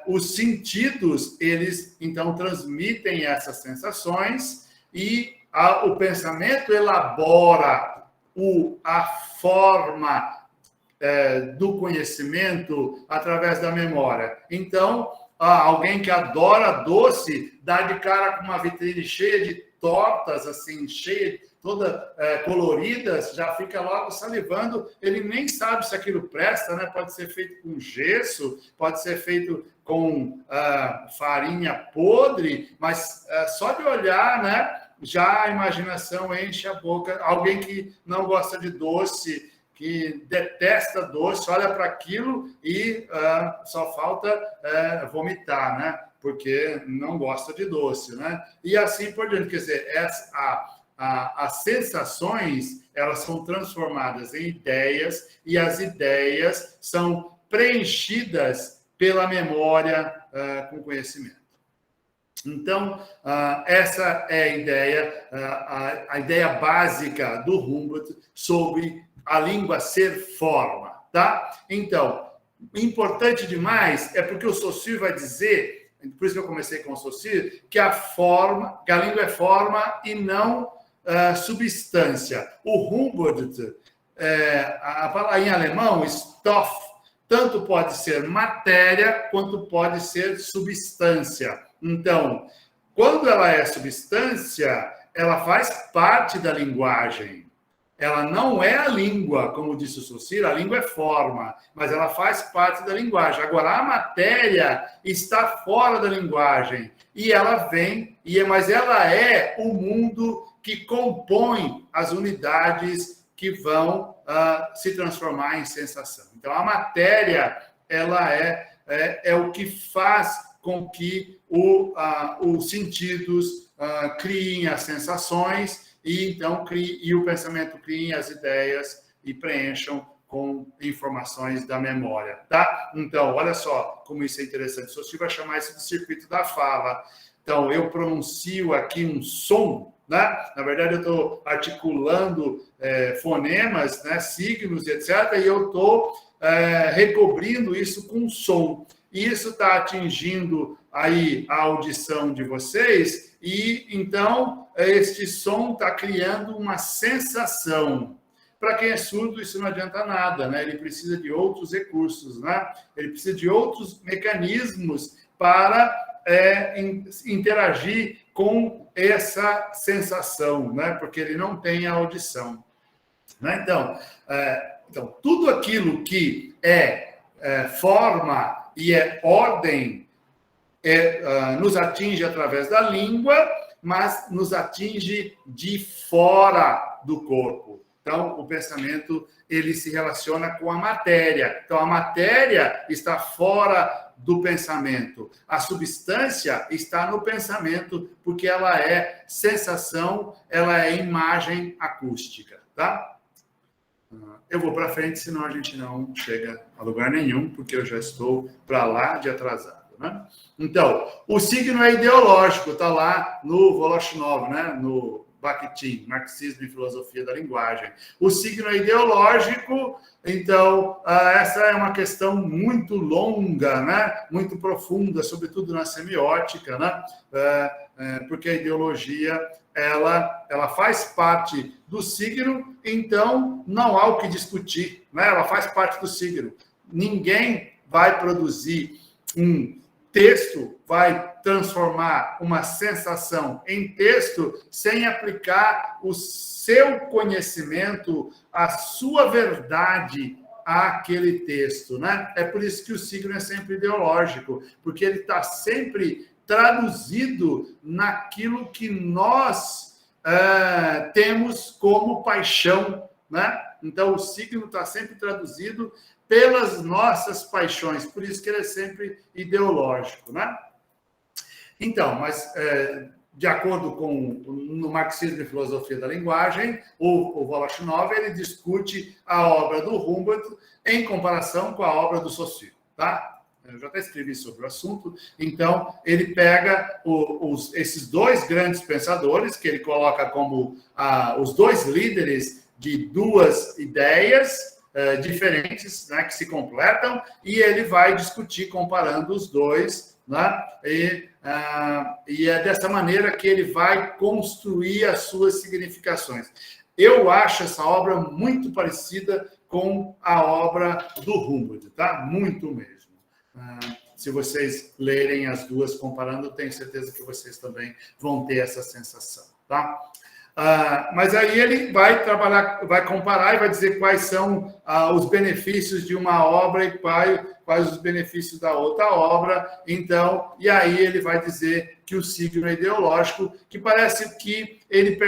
os sentidos, eles, então, transmitem essas sensações e o pensamento elabora a forma do conhecimento através da memória. Então, alguém que adora doce dá de cara com uma vitrine cheia de tortas, assim, cheia, toda coloridas, já fica logo salivando. Ele nem sabe se aquilo presta, né? Pode ser feito com gesso, pode ser feito com farinha podre, mas só de olhar, né? Já a imaginação enche a boca. Alguém que não gosta de doce, que detesta doce, olha para aquilo e só falta vomitar, né? Porque não gosta de doce, né? E assim por diante. Quer dizer, as sensações, elas são transformadas em ideias e as ideias são preenchidas pela memória com conhecimento. Então, essa é a ideia, a ideia básica do Humboldt sobre a língua ser forma, tá? Então, importante demais é porque o Saussure vai dizer, por isso que eu comecei com o Saussure, que a língua é forma e não substância. O Humboldt, em alemão, Stoff, tanto pode ser matéria quanto pode ser substância. Então, quando ela é substância, ela faz parte da linguagem. Ela não é a língua, como disse o Saussure, a língua é forma, mas ela faz parte da linguagem. Agora, a matéria está fora da linguagem e ela vem, mas ela é o mundo que compõe as unidades que vão se transformar em sensação. Então, a matéria, ela é o que faz com que os sentidos criem as sensações e, então, o pensamento crie as ideias e preencham com informações da memória, tá? Então, olha só como isso é interessante. O Saussure vai chamar isso de circuito da fala. Então, eu pronuncio aqui um som, né? Na verdade, eu estou articulando fonemas, né? Signos, etc., e eu estou recobrindo isso com som. E isso está atingindo aí a audição de vocês, e então este som está criando uma sensação. Para quem é surdo, isso não adianta nada, né? Ele precisa de outros recursos, né? Ele precisa de outros mecanismos para interagir com essa sensação, né? Porque ele não tem a audição, né? Então, tudo aquilo que forma e é ordem nos atinge através da língua, mas nos atinge de fora do corpo. Então, o pensamento, ele se relaciona com a matéria. Então, a matéria está fora do pensamento. A substância está no pensamento, porque ela é sensação, ela é imagem acústica, tá? Eu vou para frente, senão a gente não chega a lugar nenhum, porque eu já estou para lá de atrasado, né? Então, o signo é ideológico, está lá no Voloshinov, né? No Bakhtin, Marxismo e Filosofia da Linguagem. O signo é ideológico, então, essa é uma questão muito longa, né? Muito profunda, sobretudo na semiótica, né? Porque a ideologia, ela faz parte do signo, então não há o que discutir, né? Ela faz parte do signo. Ninguém vai produzir um texto, vai transformar uma sensação em texto sem aplicar o seu conhecimento, a sua verdade àquele texto, né? É por isso que o signo é sempre ideológico, porque ele está sempre traduzido naquilo que nós temos como paixão, né? Então, o signo está sempre traduzido pelas nossas paixões, por isso que ele é sempre ideológico, né? Então, mas de acordo com no Marxismo e Filosofia da Linguagem, o Voloshinov, ele discute a obra do Humboldt em comparação com a obra do Saussure, tá? Eu já até escrevi sobre o assunto. Então, ele pega esses dois grandes pensadores, que ele coloca como os dois líderes de duas ideias diferentes, né, que se completam, e ele vai discutir comparando os dois, né, e é dessa maneira que ele vai construir as suas significações. Eu acho essa obra muito parecida com a obra do Humboldt, tá? Muito mesmo. Se vocês lerem as duas comparando, tenho certeza que vocês também vão ter essa sensação, tá? Mas aí ele vai trabalhar, vai comparar e vai dizer quais são os benefícios de uma obra e quais os benefícios da outra obra. Então, e aí ele vai dizer que o signo é ideológico, que parece que ele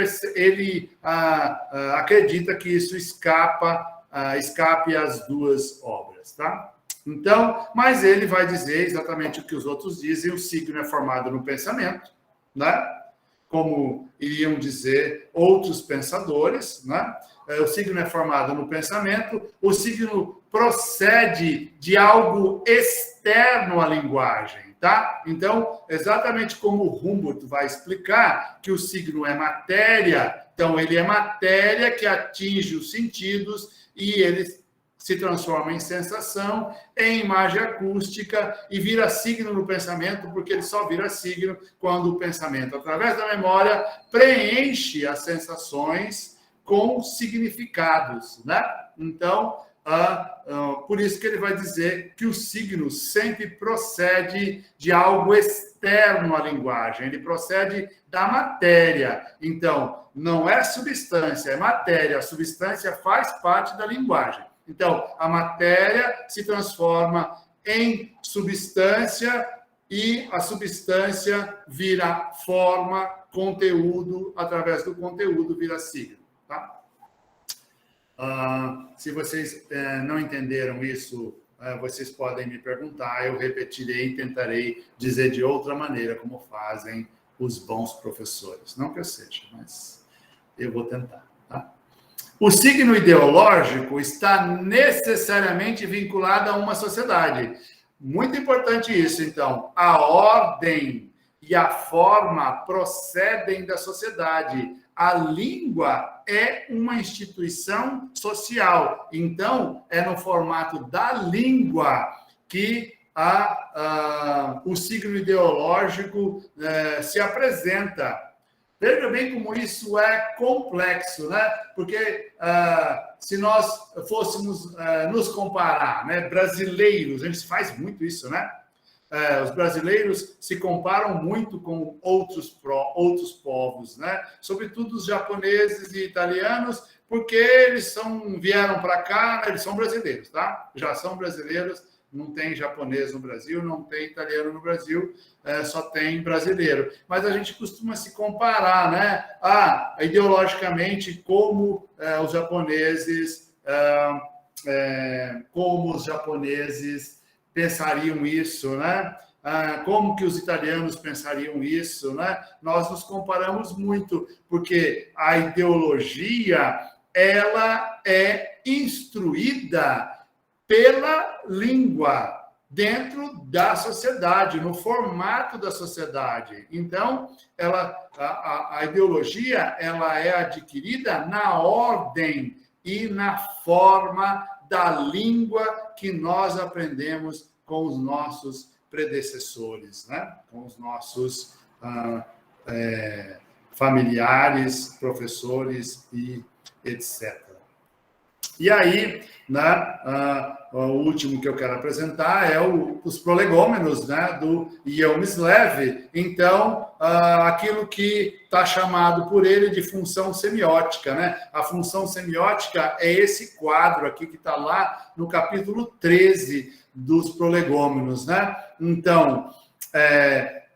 acredita que isso escape às duas obras, tá? Então, mas ele vai dizer exatamente o que os outros dizem: o signo é formado no pensamento, né? Como iriam dizer outros pensadores, né? O signo é formado no pensamento, o signo procede de algo externo à linguagem, tá? Então, exatamente como o Humboldt vai explicar que o signo é matéria, então ele é matéria que atinge os sentidos e ele se transforma em sensação, em imagem acústica e vira signo no pensamento, porque ele só vira signo quando o pensamento, através da memória, preenche as sensações com significados, né? Então, por isso que ele vai dizer que o signo sempre procede de algo externo à linguagem, ele procede da matéria. Então, não é substância, é matéria. A substância faz parte da linguagem. Então, a matéria se transforma em substância e a substância vira forma, conteúdo, através do conteúdo vira signo, tá? Se vocês não entenderam isso, vocês podem me perguntar, eu repetirei e tentarei dizer de outra maneira como fazem os bons professores. Não que eu seja, mas eu vou tentar, tá? O signo ideológico está necessariamente vinculado a uma sociedade. Muito importante isso, então. A ordem e a forma procedem da sociedade. A língua é uma instituição social. Então, é no formato da língua que o signo ideológico se apresenta. Veja bem como isso é complexo, né? Porque se nós fôssemos nos comparar, né? Brasileiros, a gente faz muito isso, né? Os brasileiros se comparam muito com outros povos, né? Sobretudo os japoneses e italianos, porque eles vieram para cá, eles são brasileiros, tá? Já são brasileiros. Não tem japonês no Brasil, não tem italiano no Brasil, só tem brasileiro. Mas a gente costuma se comparar, né? Ideologicamente, como os japoneses pensariam isso, né? Como que os italianos pensariam isso, né? Nós nos comparamos muito, porque a ideologia, ela é instruída pela língua, dentro da sociedade, no formato da sociedade. Então, a ideologia ela é adquirida na ordem e na forma da língua que nós aprendemos com os nossos predecessores, né? Com os nossos familiares, professores e etc. E aí, né, o último que eu quero apresentar é os prolegômenos, né, do Ian Mislev. Então, aquilo que está chamado por ele de função semiótica, né? A função semiótica é esse quadro aqui que está lá no capítulo 13 dos prolegômenos, né? Então,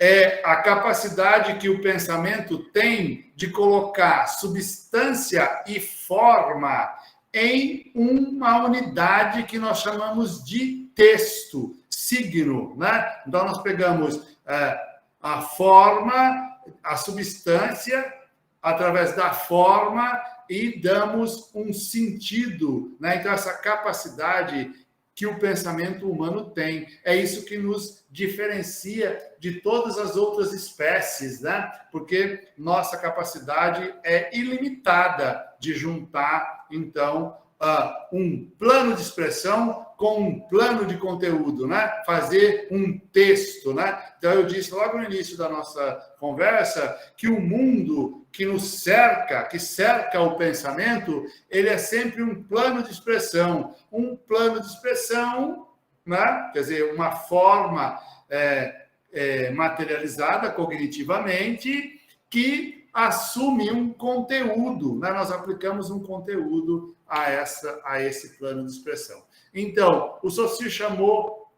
é a capacidade que o pensamento tem de colocar substância e forma em uma unidade que nós chamamos de texto, signo, né? Então, nós pegamos a forma, a substância, através da forma, e damos um sentido, né? Então, essa capacidade que o pensamento humano tem. É isso que nos diferencia de todas as outras espécies, né? Porque nossa capacidade é ilimitada de juntar, então, um plano de expressão com um plano de conteúdo, né? Fazer um texto, né? Então, eu disse logo no início da nossa conversa que o mundo que nos cerca, que cerca o pensamento, ele é sempre um plano de expressão. Um plano de expressão, né? Quer dizer, uma forma materializada cognitivamente que assume um conteúdo, né? Nós aplicamos um conteúdo a esse plano de expressão. Então, o Saussure chamou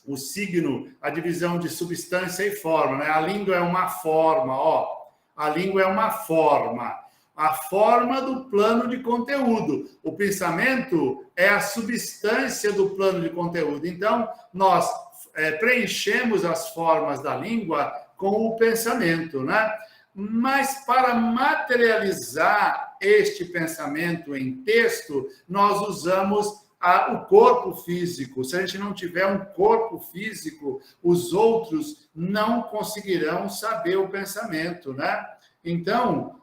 o signo, a divisão de substância e forma, né? A língua é uma forma, ó. A língua é uma forma. A forma do plano de conteúdo. O pensamento é a substância do plano de conteúdo. Então, nós preenchemos as formas da língua com o pensamento, né? Mas para materializar este pensamento em texto, nós usamos o corpo físico. Se a gente não tiver um corpo físico, os outros não conseguirão saber o pensamento, né? Então,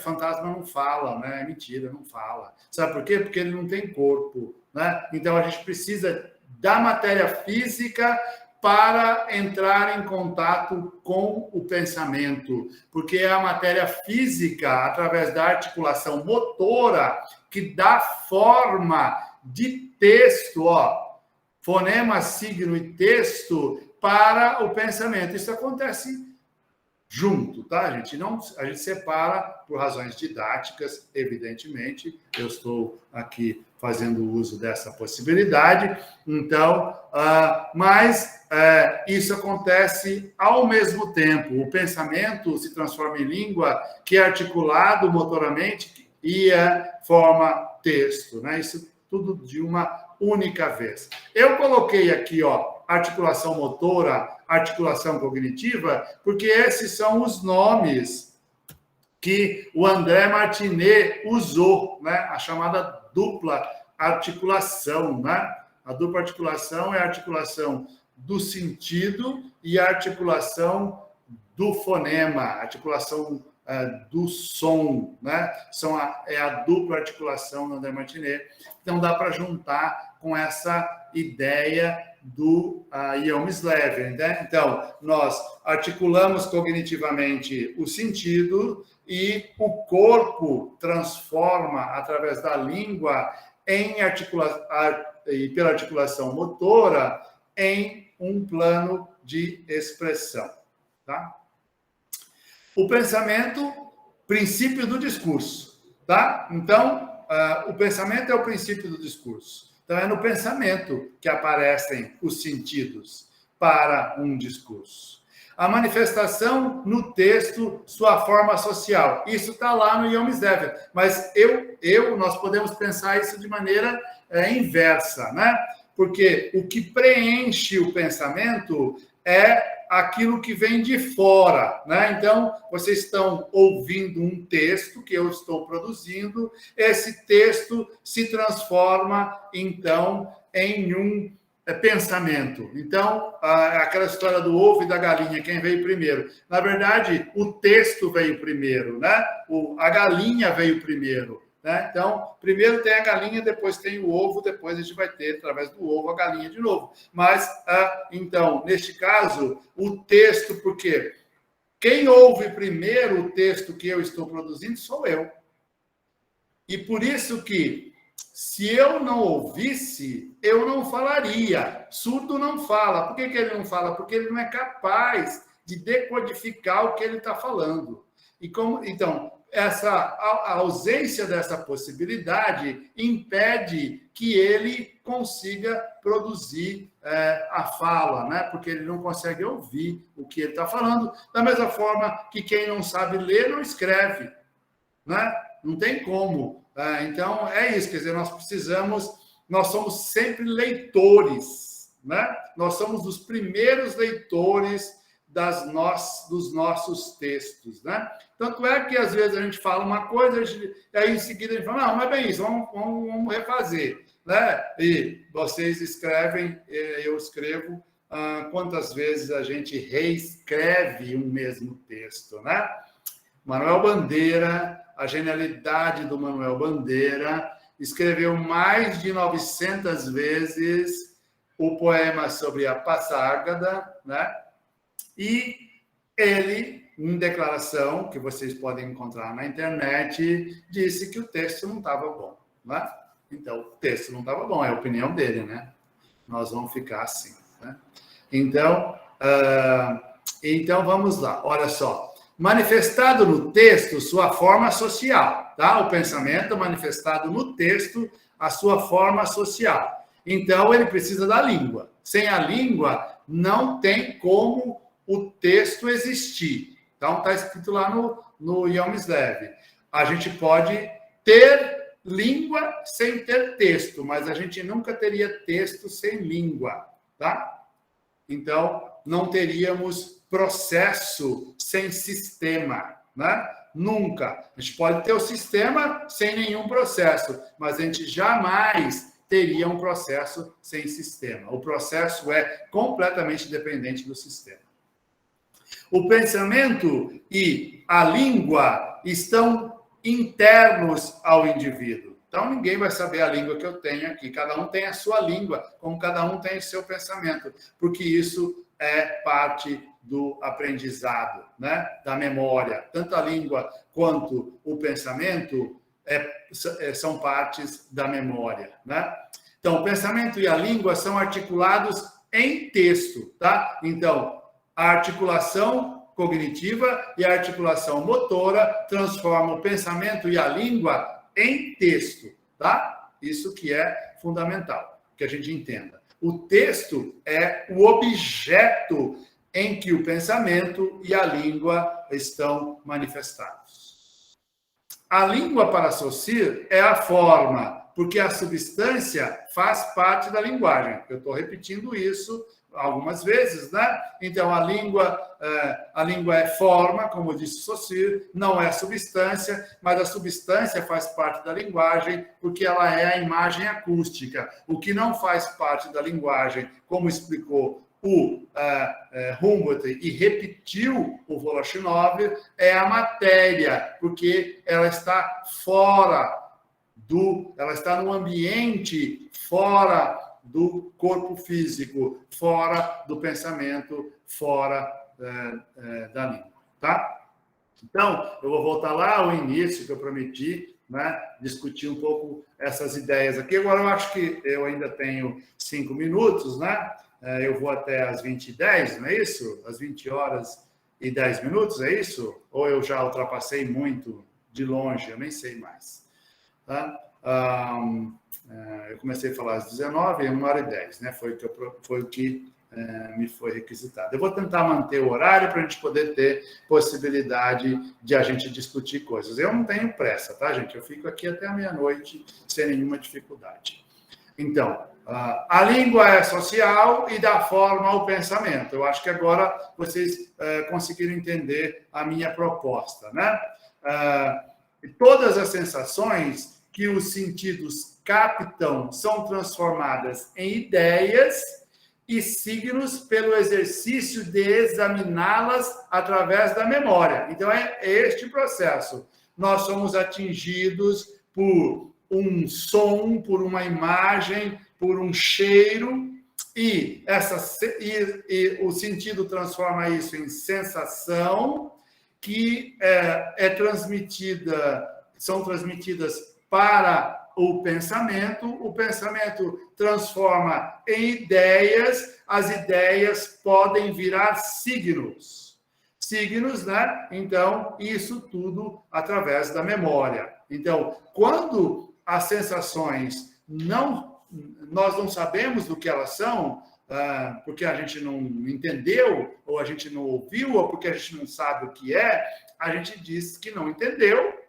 fantasma não fala, né? É mentira, não fala. Sabe por quê? Porque ele não tem corpo, né? Então, a gente precisa da matéria física para entrar em contato com o pensamento, porque é a matéria física, através da articulação motora, que dá forma de texto, ó, fonema, signo e texto para o pensamento. Isso acontece junto, tá? A gente separa por razões didáticas, evidentemente. Eu estou aqui fazendo uso dessa possibilidade. Então, mas isso acontece ao mesmo tempo. O pensamento se transforma em língua, que é articulado motoramente e forma texto, né? Isso tudo de uma única vez. Eu coloquei aqui, ó, articulação motora, articulação cognitiva, porque esses são os nomes que o André Martinet usou, né? A chamada dupla articulação, né? A dupla articulação é a articulação do sentido e a articulação do fonema, a articulação do som, né? É a dupla articulação do André Martinet. Então, dá para juntar com essa ideia do Ian Mislever, né? Então, nós articulamos cognitivamente o sentido e o corpo transforma, através da língua, e pela articulação motora, em um plano de expressão, tá? O pensamento, princípio do discurso, tá? Então, o pensamento é o princípio do discurso. Então, é no pensamento que aparecem os sentidos para um discurso. A manifestação no texto, sua forma social. Isso está lá no Ian Mislever. Mas nós podemos pensar isso de maneira inversa, né? Porque o que preenche o pensamento é aquilo que vem de fora, né? Então, vocês estão ouvindo um texto que eu estou produzindo, esse texto se transforma, então, em um pensamento. Então, aquela história do ovo e da galinha, quem veio primeiro? Na verdade, o texto veio primeiro, né? A galinha veio primeiro, né? Então, primeiro tem a galinha, depois tem o ovo, depois a gente vai ter, através do ovo, a galinha de novo. Mas, então, neste caso, o texto, porque quem ouve primeiro o texto que eu estou produzindo sou eu. E por isso que, se eu não ouvisse, eu não falaria. Surdo não fala. Por que ele não fala? Porque ele não é capaz de decodificar o que ele está falando. Então, a ausência dessa possibilidade impede que ele consiga produzir a fala, né? Porque ele não consegue ouvir o que ele está falando, da mesma forma que quem não sabe ler não escreve, né? Não tem como. Então, é isso, quer dizer, nós somos sempre leitores, né? Nós somos os primeiros leitores dos nossos textos, né? Tanto é que, às vezes, a gente fala uma coisa, aí em seguida a gente fala, não é bem isso, vamos refazer, né? E vocês escrevem, eu escrevo, quantas vezes a gente reescreve um mesmo texto, né? Manuel Bandeira, a genialidade do Manuel Bandeira, escreveu mais de 900 vezes o poema sobre a Passárgada, né? E ele, em declaração, que vocês podem encontrar na internet, disse que o texto não estava bom, né? Então, o texto não estava bom, é a opinião dele, né? Nós vamos ficar assim, né? Então, vamos lá, olha só. Manifestado no texto, sua forma social, tá? O pensamento manifestado no texto, a sua forma social. Então, ele precisa da língua. Sem a língua, não tem como o texto existir. Então, está escrito lá no Ion Mislev. A gente pode ter língua sem ter texto, mas a gente nunca teria texto sem língua, tá? Então, não teríamos processo sem sistema, né? Nunca. A gente pode ter o sistema sem nenhum processo, mas a gente jamais teria um processo sem sistema. O processo é completamente dependente do sistema. O pensamento e a língua estão internos ao indivíduo. Então, ninguém vai saber a língua que eu tenho aqui. Cada um tem a sua língua, como cada um tem o seu pensamento, porque isso é parte do aprendizado, né? Da memória. Tanto a língua quanto o pensamento são partes da memória, né? Então, o pensamento e a língua são articulados em texto, tá? Então, a articulação cognitiva e a articulação motora transformam o pensamento e a língua em texto, tá? Isso que é fundamental, que a gente entenda. O texto é o objeto em que o pensamento e a língua estão manifestados. A língua para Saussure é a forma, porque a substância faz parte da linguagem. Eu estou repetindo isso algumas vezes, né? Então, a língua é forma, como disse Saussure, não é substância, mas a substância faz parte da linguagem, porque ela é a imagem acústica. O que não faz parte da linguagem, como explicou o Humboldt e repetiu o Voloshinov, é a matéria, porque ela está ela está no ambiente fora do corpo físico, fora do pensamento, fora da língua, tá? Então, eu vou voltar lá ao início que eu prometi, né? Discutir um pouco essas ideias aqui. Agora, eu acho que eu ainda tenho 5 minutos, né? Eu vou até às 20h10, não é isso? Às 20h10, é isso? Ou eu já ultrapassei muito de longe? Eu nem sei mais. Tá? Eu comecei a falar às 19h, 1h10, né? Foi o que me foi requisitado. Eu vou tentar manter o horário para a gente poder ter possibilidade de a gente discutir coisas. Eu não tenho pressa, tá, gente? Eu fico aqui até a meia-noite sem nenhuma dificuldade. Então, a língua é social e dá forma ao pensamento. Eu acho que agora vocês conseguiram entender a minha proposta, né? Todas as sensações que os sentidos captam são transformadas em ideias e signos pelo exercício de examiná-las através da memória. Então, é este processo. Nós somos atingidos por um som, por uma imagem, por um cheiro, e o sentido transforma isso em sensação, que são transmitidas para o pensamento transforma em ideias, as ideias podem virar signos, né? Então, isso tudo através da memória. Então, quando as sensações nós não sabemos do que elas são, porque a gente não entendeu, ou a gente não ouviu, ou porque a gente não sabe o que é, a gente diz que não entendeu.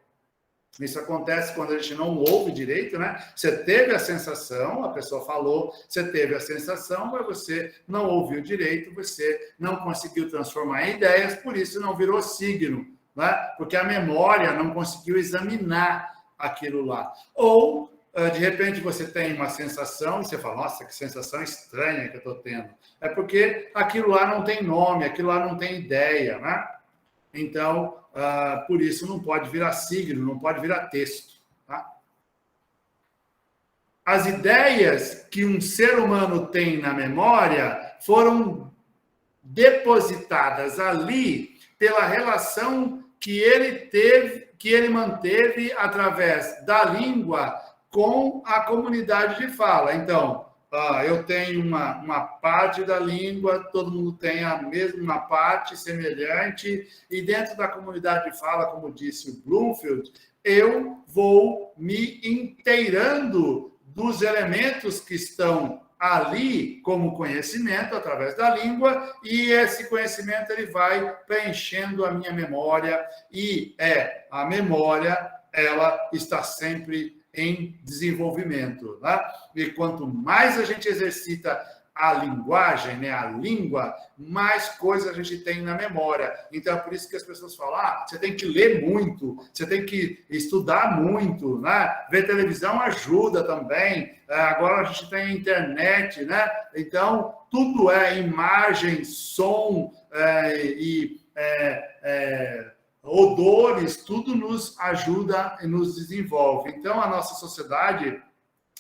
Isso acontece quando a gente não ouve direito, né? Você teve a sensação, a pessoa falou, você teve a sensação, mas você não ouviu direito, você não conseguiu transformar em ideias, por isso não virou signo, né? Porque a memória não conseguiu examinar aquilo lá. Ou, de repente, você tem uma sensação e você fala, nossa, que sensação estranha que eu estou tendo. É porque aquilo lá não tem nome, aquilo lá não tem ideia, né? Então, por isso não pode virar signo, não pode virar texto. Tá? As ideias que um ser humano tem na memória foram depositadas ali pela relação que ele manteve através da língua com a comunidade de fala. Então, eu tenho uma parte da língua, todo mundo tem a mesma parte semelhante, e dentro da comunidade de fala, como disse o Bloomfield, eu vou me inteirando dos elementos que estão ali como conhecimento através da língua, e esse conhecimento ele vai preenchendo a minha memória, e a memória ela está sempre em desenvolvimento, né? E quanto mais a gente exercita a linguagem, né, a língua, mais coisas a gente tem na memória. Então, é por isso que as pessoas falam, você tem que ler muito, você tem que estudar muito, né? Ver televisão ajuda também. Agora a gente tem a internet, né? Então, tudo é imagem, som odores, tudo nos ajuda e nos desenvolve. Então, a nossa sociedade,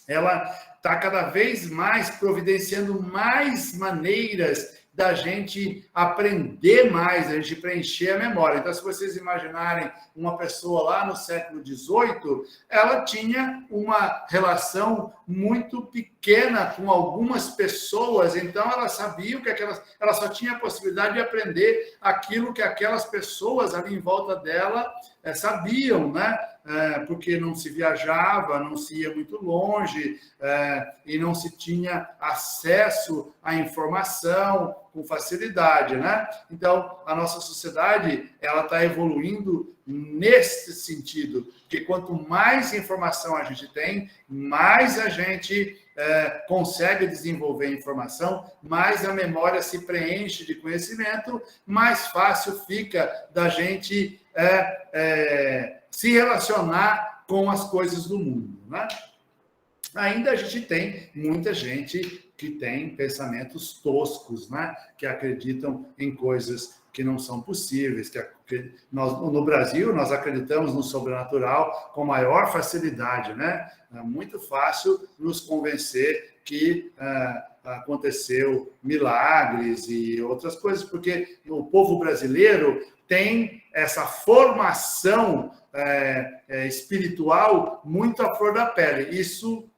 ela está cada vez mais providenciando mais maneiras da gente aprender mais, a gente preencher a memória. Então, se vocês imaginarem uma pessoa lá no século XVIII, ela tinha uma relação muito pequena com algumas pessoas, então ela sabia que ela só tinha a possibilidade de aprender aquilo que aquelas pessoas ali em volta dela sabiam, né? Porque não se viajava, não se ia muito longe, e não se tinha acesso à informação com facilidade, né? Então, a nossa sociedade ela está evoluindo nesse sentido, que quanto mais informação a gente tem, mais a gente consegue desenvolver informação, mais a memória se preenche de conhecimento, mais fácil fica da gente se relacionar com as coisas do mundo, né? Ainda a gente tem muita gente que tem pensamentos toscos, né? Que acreditam em coisas que não são possíveis. Nós, no Brasil, nós acreditamos no sobrenatural com maior facilidade, né? É muito fácil nos convencer que aconteceu milagres e outras coisas, porque o povo brasileiro tem essa formação espiritual muito à flor da pele. Isso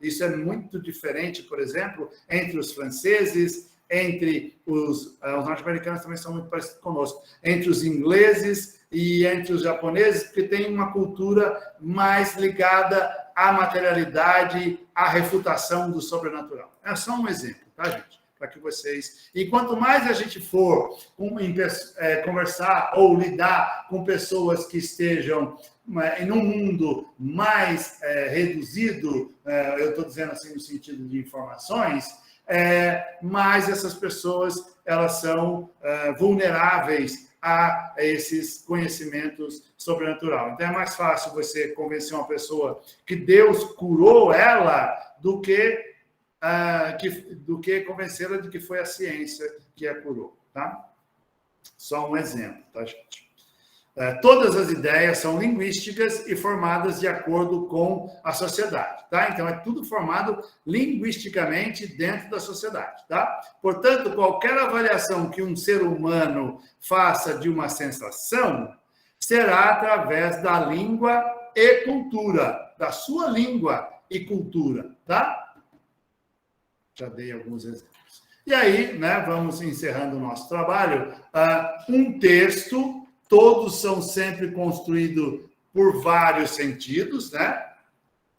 isso é muito diferente, por exemplo, entre os franceses, entre os norte-americanos também são muito parecidos conosco, entre os ingleses e entre os japoneses, porque tem uma cultura mais ligada à materialidade, à refutação do sobrenatural. É só um exemplo, tá, gente? Para que vocês... E quanto mais a gente for conversar ou lidar com pessoas que estejam em um mundo mais reduzido, eu estou dizendo assim no sentido de informações, mais essas pessoas elas são vulneráveis a esses conhecimentos sobrenaturais. Então, é mais fácil você convencer uma pessoa que Deus curou ela do que convencê-la de que foi a ciência que a curou, tá? Só um exemplo, tá, gente? Todas as ideias são linguísticas e formadas de acordo com a sociedade, tá? Então, é tudo formado linguisticamente dentro da sociedade, tá? Portanto, qualquer avaliação que um ser humano faça de uma sensação será através da língua e cultura, da sua língua e cultura, tá? Já dei alguns exemplos. E aí, né, vamos encerrando o nosso trabalho. Um texto, todos são sempre construídos por vários sentidos, né?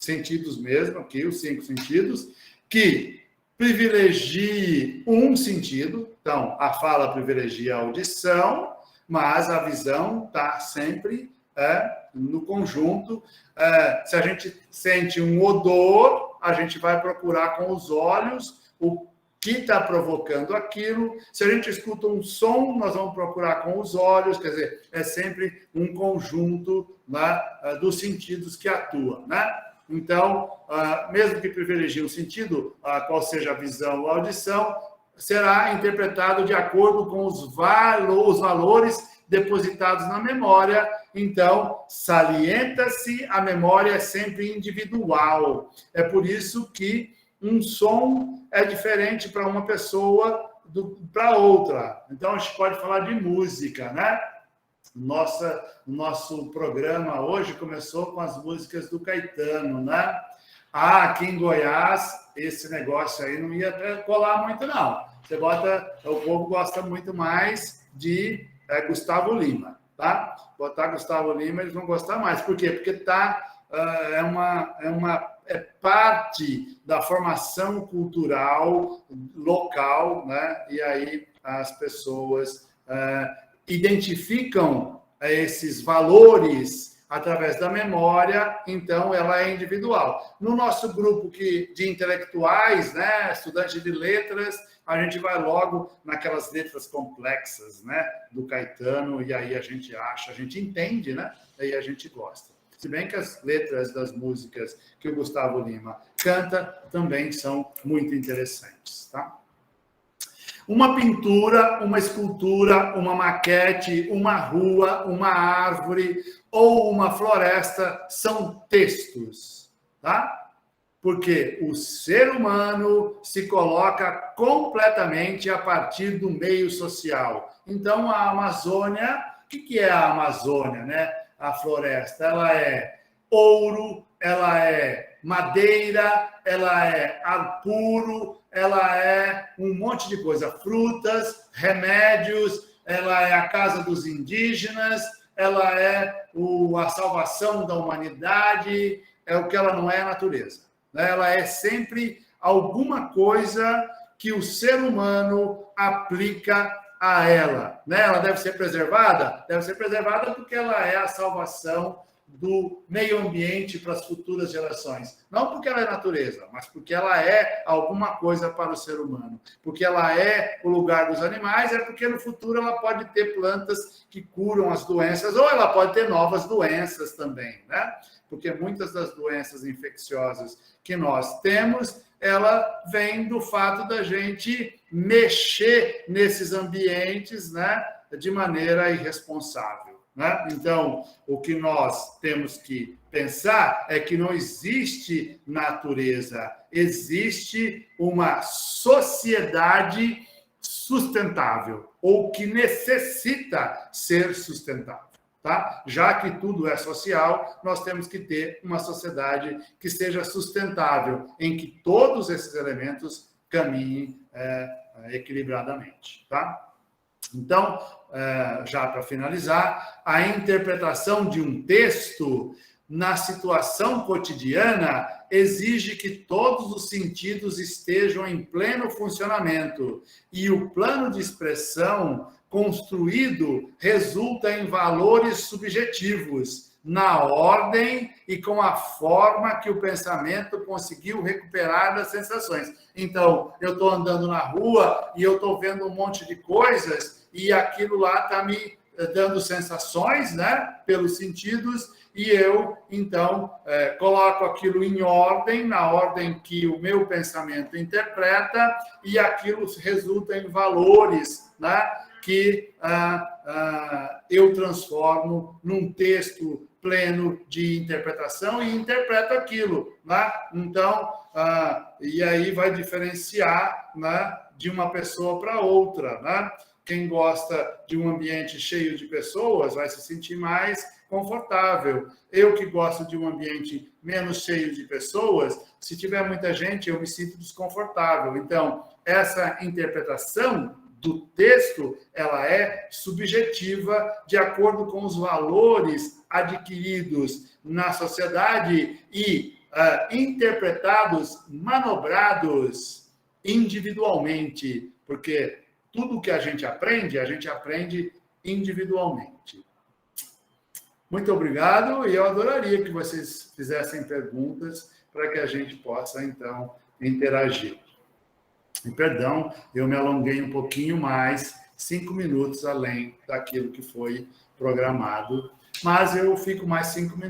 sentidos mesmo, aqui os 5 sentidos, que privilegie um sentido. Então, a fala privilegia a audição, mas a visão está sempre no conjunto. Se a gente sente um odor, a gente vai procurar com os olhos o que está provocando aquilo. Se a gente escuta um som, nós vamos procurar com os olhos. Quer dizer, é sempre um conjunto, né, dos sentidos que atuam, né? Então, mesmo que privilegie um sentido, qual seja a visão ou a audição, será interpretado de acordo com os valores depositados na memória. Então, salienta-se, a memória é sempre individual. É por isso que um som é diferente para uma pessoa para outra. Então, a gente pode falar de música, né? Nosso programa hoje começou com as músicas do Caetano, né? Aqui em Goiás, esse negócio aí não ia colar muito, não. O povo gosta muito mais de Gustavo Lima, tá? Botar Gustavo Lima, eles vão gostar mais. Por quê? Porque é parte da formação cultural local, né? E aí as pessoas identificam esses valores através da memória, então ela é individual. No nosso grupo de intelectuais, né, estudantes de letras, a gente vai logo naquelas letras complexas, né, do Caetano, e aí a gente entende, né, e a gente gosta. Se bem que as letras das músicas que o Gustavo Lima canta também são muito interessantes, tá? Uma pintura, uma escultura, uma maquete, uma rua, uma árvore ou uma floresta são textos, tá? Porque o ser humano se coloca completamente a partir do meio social. Então, a Amazônia, o que é a Amazônia, né? A floresta, ela é ouro, ela é madeira, ela é ar puro, ela é um monte de coisa, frutas, remédios, ela é a casa dos indígenas, ela é a salvação da humanidade, é o que ela não é a natureza. Ela é sempre alguma coisa que o ser humano aplica a ela. Ela deve ser preservada? Deve ser preservada porque ela é a salvação do meio ambiente para as futuras gerações. Não porque ela é natureza, mas porque ela é alguma coisa para o ser humano. Porque ela é o lugar dos animais, é porque no futuro ela pode ter plantas que curam as doenças, ou ela pode ter novas doenças também, né? Porque muitas das doenças infecciosas que nós temos, ela vem do fato da gente mexer nesses ambientes, né, de maneira irresponsável. Né? Então, o que nós temos que pensar é que não existe natureza, existe uma sociedade sustentável, ou que necessita ser sustentável. Tá? Já que tudo é social, nós temos que ter uma sociedade que seja sustentável, em que todos esses elementos caminhem equilibradamente. Tá? Então, já para finalizar, a interpretação de um texto na situação cotidiana exige que todos os sentidos estejam em pleno funcionamento e o plano de expressão construído resulta em valores subjetivos, na ordem e com a forma que o pensamento conseguiu recuperar das sensações. Então, eu estou andando na rua e eu estou vendo um monte de coisas e aquilo lá está me dando sensações, né, pelos sentidos, e eu, então, coloco aquilo em ordem, na ordem que o meu pensamento interpreta, e aquilo resulta em valores, né, que eu transformo num texto pleno de interpretação e interpreto aquilo, né? Então, e aí vai diferenciar, né, de uma pessoa para outra, né? Quem gosta de um ambiente cheio de pessoas vai se sentir mais confortável. Eu que gosto de um ambiente menos cheio de pessoas, se tiver muita gente, eu me sinto desconfortável. Então, essa interpretação do texto, ela é subjetiva de acordo com os valores adquiridos na sociedade e interpretados, manobrados individualmente, porque tudo que a gente aprende individualmente. Muito obrigado, e eu adoraria que vocês fizessem perguntas para que a gente possa, então, interagir. E, perdão, eu me alonguei um pouquinho mais, 5 minutos além daquilo que foi programado, mas eu fico mais 5 minutos.